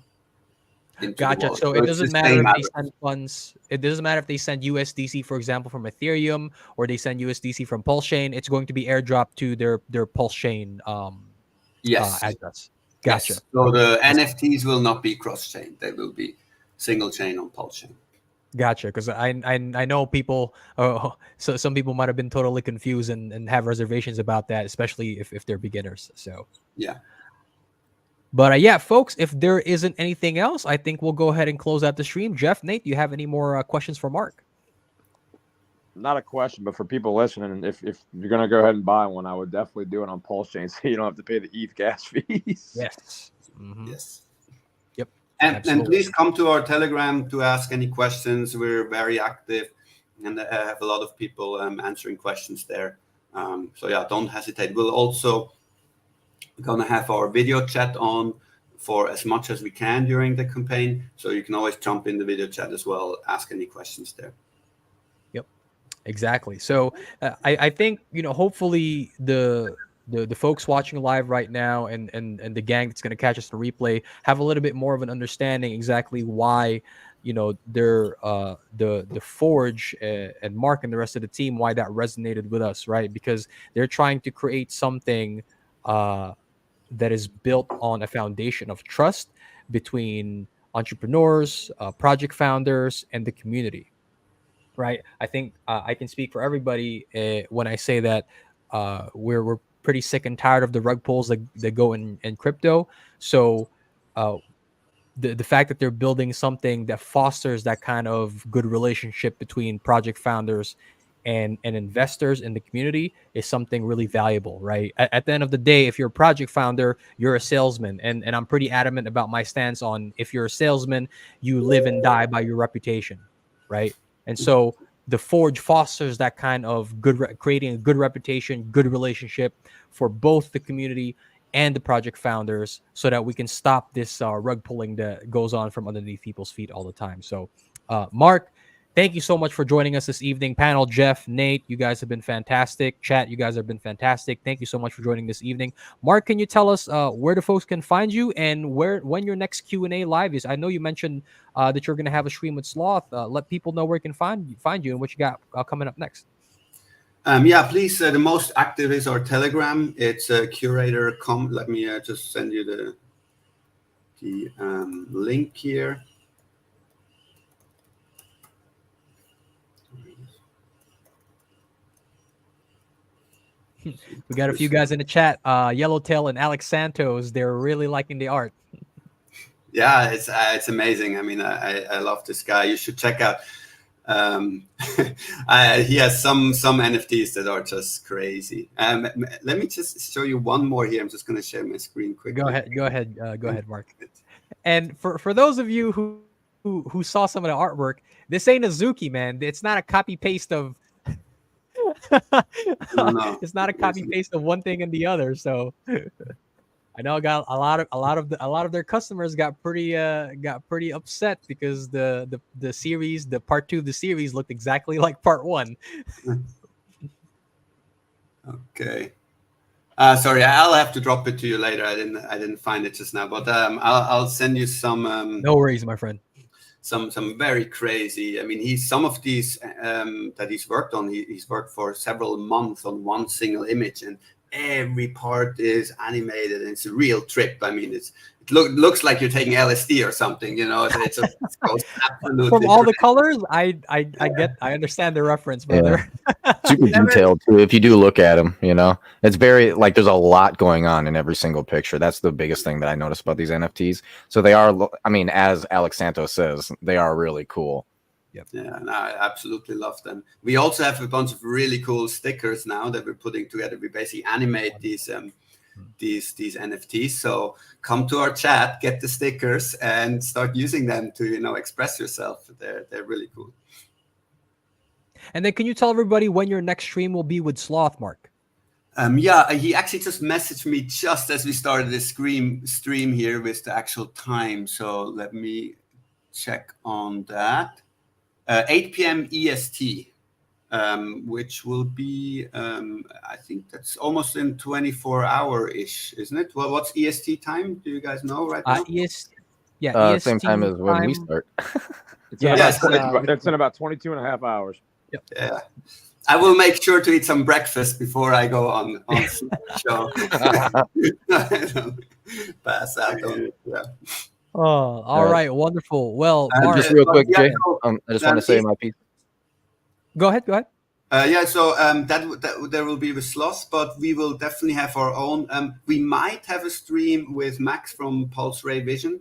Gotcha. So it doesn't matter if they send funds. It doesn't matter if they send USDC, for example, from Ethereum, or they send USDC from PulseChain. It's going to be airdropped to their PulseChain address. Gotcha. Yes. So the NFTs will not be cross-chain. They will be single chain on PulseChain. Gotcha. Because I know people. So some people might have been totally confused and have reservations about that, especially if they're beginners. So yeah. But yeah, folks, if there isn't anything else, I think we'll go ahead and close out the stream. Jeff, Nate, do you have any more questions for Mark? Not a question, but for people listening, if you're going to go ahead and buy one, I would definitely do it on PulseChain so you don't have to pay the ETH gas fees. Yes. Mm-hmm. Yes. Yep. And please come to our Telegram to ask any questions. We're very active and I have a lot of people answering questions there. So yeah, don't hesitate. We'll also going to have our video chat on for as much as we can during the campaign. So you can always jump in the video chat as well, ask any questions there. Yep, exactly. So I think, hopefully the folks watching live right now and the gang that's going to catch us in the replay have a little bit more of an understanding exactly why, they're the Forge and Mark and the rest of the team, why that resonated with us, right? Because they're trying to create something that is built on a foundation of trust between entrepreneurs, project founders, and the community, right? I think I can speak for everybody when I say that we're pretty sick and tired of the rug pulls that go in crypto. So the fact that they're building something that fosters that kind of good relationship between project founders and investors in the community is something really valuable, right? At the end of the day, if you're a project founder, you're a salesman. And I'm pretty adamant about my stance on, if you're a salesman, you live and die by your reputation, right? And so the Forge fosters that kind of creating a good reputation, good relationship for both the community and the project founders, so that we can stop this rug pulling that goes on from underneath people's feet all the time. So Mark, thank you so much for joining us this evening. Panel, Jeff, Nate, you guys have been fantastic. Chat, you guys have been fantastic. Thank you so much for joining this evening. Mark, can you tell us where the folks can find you and when your next Q&A live is? I know you mentioned that you're going to have a stream with Sloth. Let people know where you can find you and what you got coming up next. Yeah, please. The most active is our Telegram. It's Curator.com. Let me just send you the link here. We got a few guys in the chat. Yellowtail and Alex Santos, they're really liking the art. Yeah, it's amazing. I mean, I love this guy. You should check out. He has some NFTs that are just crazy. Let me just show you one more here. I'm just going to share my screen quickly. Go ahead, Mark. And for those of you who saw some of the artwork, this ain't a Zuki, man. It's not a copy paste of. No. It's not a copy paste of one thing and the other. So I know got a lot of their customers got pretty upset because the series, the part 2 of the series looked exactly like part 1. Okay. Sorry, I'll have to drop it to you later. I didn't find it just now, but I'll send you some. No worries, my friend. Some very crazy. I mean, some of these that he's worked on. He's worked for several months on one single image, and every part is animated, and it's a real trip. I mean, it looks like you're taking LSD or something. You know, it goes absolutely from all the colors. I understand the reference, brother. Yeah. Super detailed too. If you do look at them, you know, it's very like there's a lot going on in every single picture. That's the biggest thing that I noticed about these NFTs. So they are, I mean, as Alex Santos says, they are really cool. Yep. Yeah, no, I absolutely love them. We also have a bunch of really cool stickers now that we're putting together. We basically animate these NFTs. So come to our chat, get the stickers, and start using them to express yourself. They're really cool. And then can you tell everybody when your next stream will be with Sloth, Mark? Yeah, he actually just messaged me just as we started the stream here with the actual time. So let me check on that. 8 p.m. EST, which will be, I think that's almost in 24-hour-ish, isn't it? Well, what's EST time? Do you guys know right now? EST same time as when we start. It's in about 22 and a half hours. Yep. Yeah. I will make sure to eat some breakfast before I go on the show. Pass out on it. Yeah. Oh, all right, wonderful. Well, Mark, just real quick, Jay, I just want to say my piece. Go ahead. Yeah, so that there will be with Sloth, but we will definitely have our own. We might have a stream with Max from Pulse Ray Vision.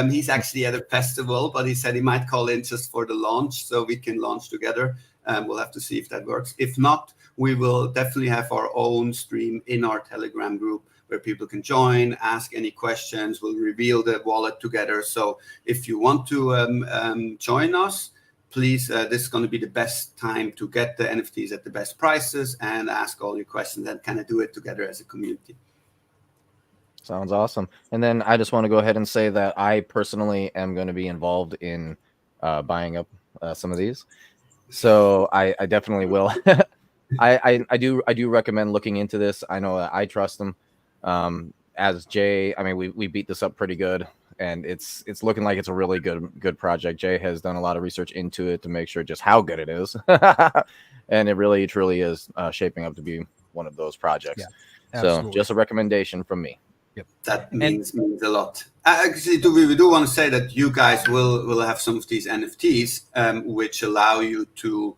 He's actually at a festival, but he said he might call in just for the launch, so we can launch together. We'll have to see if that works. If not, we will definitely have our own stream in our Telegram group where people can join, ask any questions. We'll reveal the wallet together. So if you want to join us, please, this is going to be the best time to get the NFTs at the best prices and ask all your questions and kind of do it together as a community. Sounds awesome. And then I just want to go ahead and say that I personally am going to be involved in buying up some of these. So I definitely will. I do recommend looking into this. I know that I trust them. As Jay, I mean, we beat this up pretty good, and it's looking like it's a really good project. Jay has done a lot of research into it to make sure just how good it is, and it really truly is shaping up to be one of those projects. Yeah, so just a recommendation from me. Yep. That means a lot. Actually, we do want to say that you guys will have some of these NFTs, which allow you to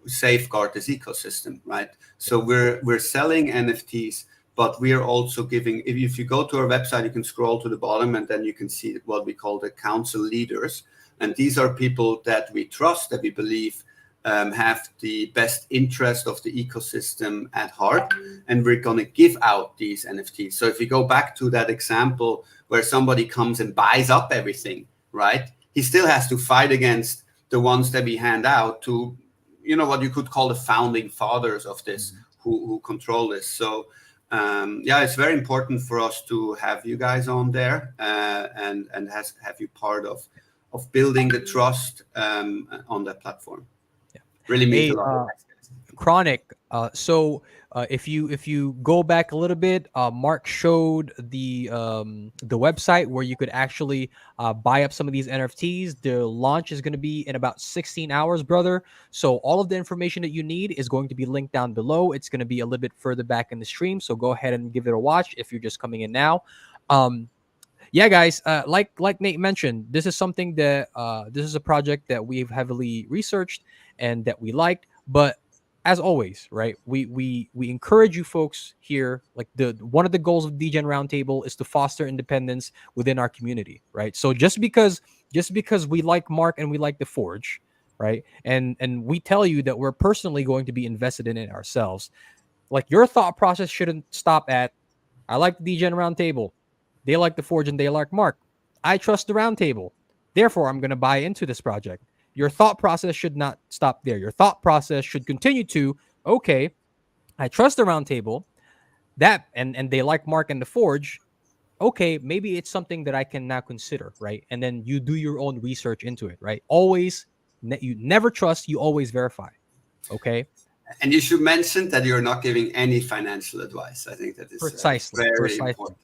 safeguard this ecosystem, right? So we're selling NFTs, but we are also giving. If you go to our website, you can scroll to the bottom, and then you can see what we call the council leaders, and these are people that we trust, that we believe have the best interest of the ecosystem at heart, and we're going to give out these NFTs. So if you go back to that example where somebody comes and buys up everything, right? He still has to fight against the ones that we hand out to, what you could call the founding fathers of this, who control this. So it's very important for us to have you guys on there and have you part of building the trust on that platform. Really means a lot. Chronic. So if you go back a little bit, Mark showed the website where you could actually buy up some of these NFTs. The launch is going to be in about 16 hours, brother. So all of the information that you need is going to be linked down below. It's going to be a little bit further back in the stream. So go ahead and give it a watch if you're just coming in now. Yeah, guys, like Nate mentioned, this is something that this is a project that we've heavily researched and that we liked. But as always, right, we encourage you folks here. Like one of the goals of DGen Roundtable is to foster independence within our community, right? So just because we like Mark and we like the Forge right? And we tell you that we're personally going to be invested in it ourselves. Like, your thought process shouldn't stop at, I like the DGen Roundtable, they like the Forge, and they like Mark. I trust the Roundtable, therefore I'm going to buy into this project. Your thought process should not stop there. Your thought process should continue to, okay, I trust the Roundtable, that and they like Mark and the Forge. Okay, maybe it's something that I can now consider, right? And then you do your own research into it, right? Always, you never trust, you always verify. Okay. And you should mention that you're not giving any financial advice. I think that is precisely important.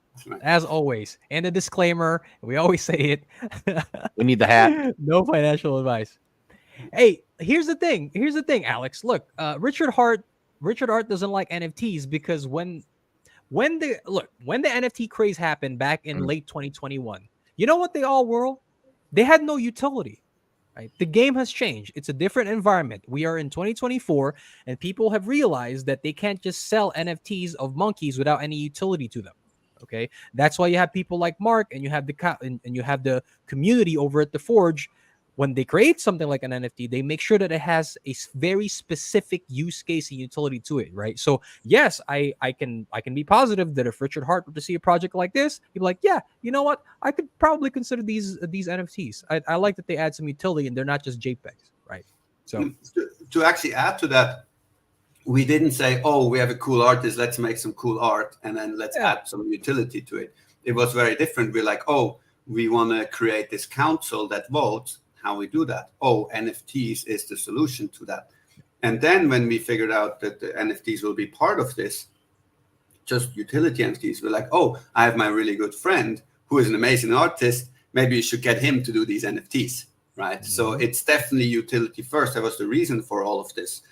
As always, and a disclaimer, we always say it. We need the hat. No financial advice. Hey, here's the thing, Alex. Look, Richard Hart doesn't like NFTs because when the NFT craze happened back in late 2021, you know what they all were? They had no utility. Right? The game has changed. It's a different environment. We are in 2024, and people have realized that they can't just sell NFTs of monkeys without any utility to them. Okay, that's why you have people like Mark, and you have the community over at the Forge. When they create something like an NFT, they make sure that it has a very specific use case and utility to it, right? So yes, I can be positive that if Richard Hart were to see a project like this, he'd be like, yeah, you know what? I could probably consider these NFTs. I like that they add some utility and they're not just JPEGs, right? So to actually add to that, we didn't say, oh, we have a cool artist, let's make some cool art, and then let's add some utility to it. It was very different. We're like, oh, we want to create this council that votes. How we do that? Oh, NFTs is the solution to that. And then when we figured out that the NFTs will be part of this, just utility NFTs, we're like, oh, I have my really good friend who is an amazing artist. Maybe you should get him to do these NFTs, right? Mm-hmm. So it's definitely utility first. That was the reason for all of this,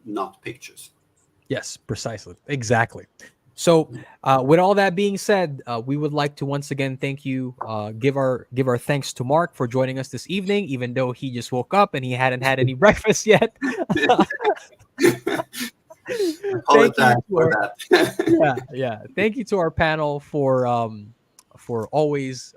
not pictures. Yes, precisely. Exactly. So with all that being said, we would like to once again thank you, give our thanks to Mark for joining us this evening, even though he just woke up and he hadn't had any breakfast yet. Apologize for that. Yeah. Thank you to our panel for always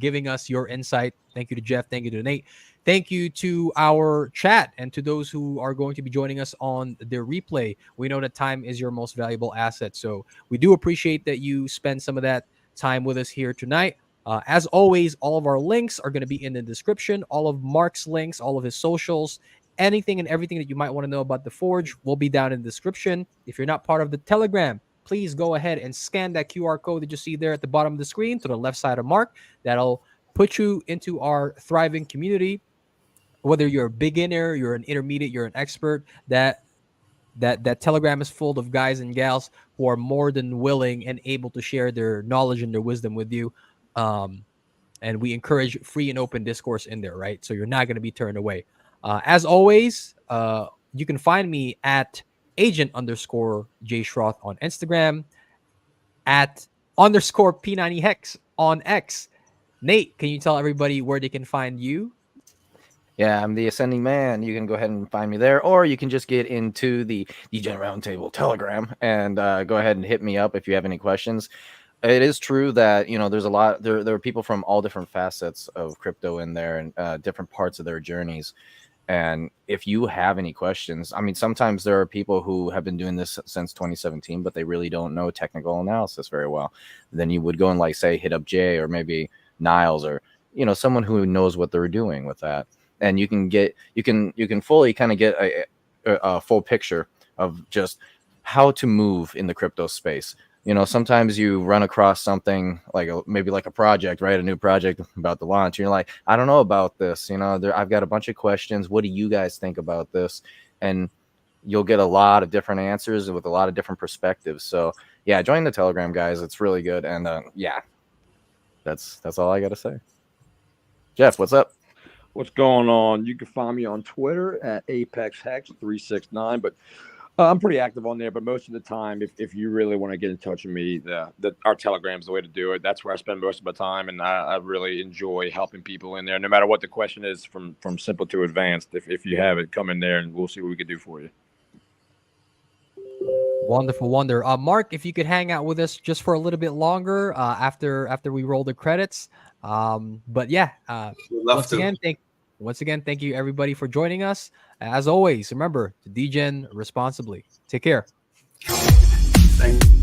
giving us your insight. Thank you to Jeff. Thank you to Nate. Thank you to our chat and to those who are going to be joining us on the replay. We know that time is your most valuable asset, so we do appreciate that you spend some of that time with us here tonight. As always, all of our links are going to be in the description. All of Mark's links, all of his socials, anything and everything that you might want to know about the Forge will be down in the description. If you're not part of the Telegram, please go ahead and scan that QR code that you see there at the bottom of the screen to the left side of Mark. That'll put you into our thriving community. Whether you're a beginner, you're an intermediate, you're an expert, that Telegram is full of guys and gals who are more than willing and able to share their knowledge and their wisdom with you. And we encourage free and open discourse in there, right? So you're not going to be turned away. As always, you can find me at agent_J Schroth on Instagram, at _P90 Hex on X. Nate, can you tell everybody where they can find you? Yeah, I'm the Ascending Man. You can go ahead and find me there, or you can just get into the DGen Roundtable Telegram and go ahead and hit me up if you have any questions. It is true that, there's a lot, there are people from all different facets of crypto in there and different parts of their journeys. And if you have any questions, I mean, sometimes there are people who have been doing this since 2017, but they really don't know technical analysis very well. Then you would go and say, hit up Jay or maybe Niles or, someone who knows what they're doing with that. And you can fully kind of get a full picture of just how to move in the crypto space. Sometimes you run across something maybe a project, right? A new project about to launch. And you're like, I don't know about this. I've got a bunch of questions. What do you guys think about this? And you'll get a lot of different answers with a lot of different perspectives. So yeah, join the Telegram, guys. It's really good. And yeah, that's all I got to say. Jeff, what's up? What's going on? You can find me on Twitter at ApexHex369, but I'm pretty active on there. But most of the time, if you really want to get in touch with me, our Telegram's the way to do it. That's where I spend most of my time, and I really enjoy helping people in there, no matter what the question is, from simple to advanced. If you have it, come in there, and we'll see what we can do for you. Wonderful wonder. Mark, if you could hang out with us just for a little bit longer after we roll the credits. But yeah, once again, Once again, thank you everybody for joining us. As always, remember to degen responsibly. Take care. Thanks.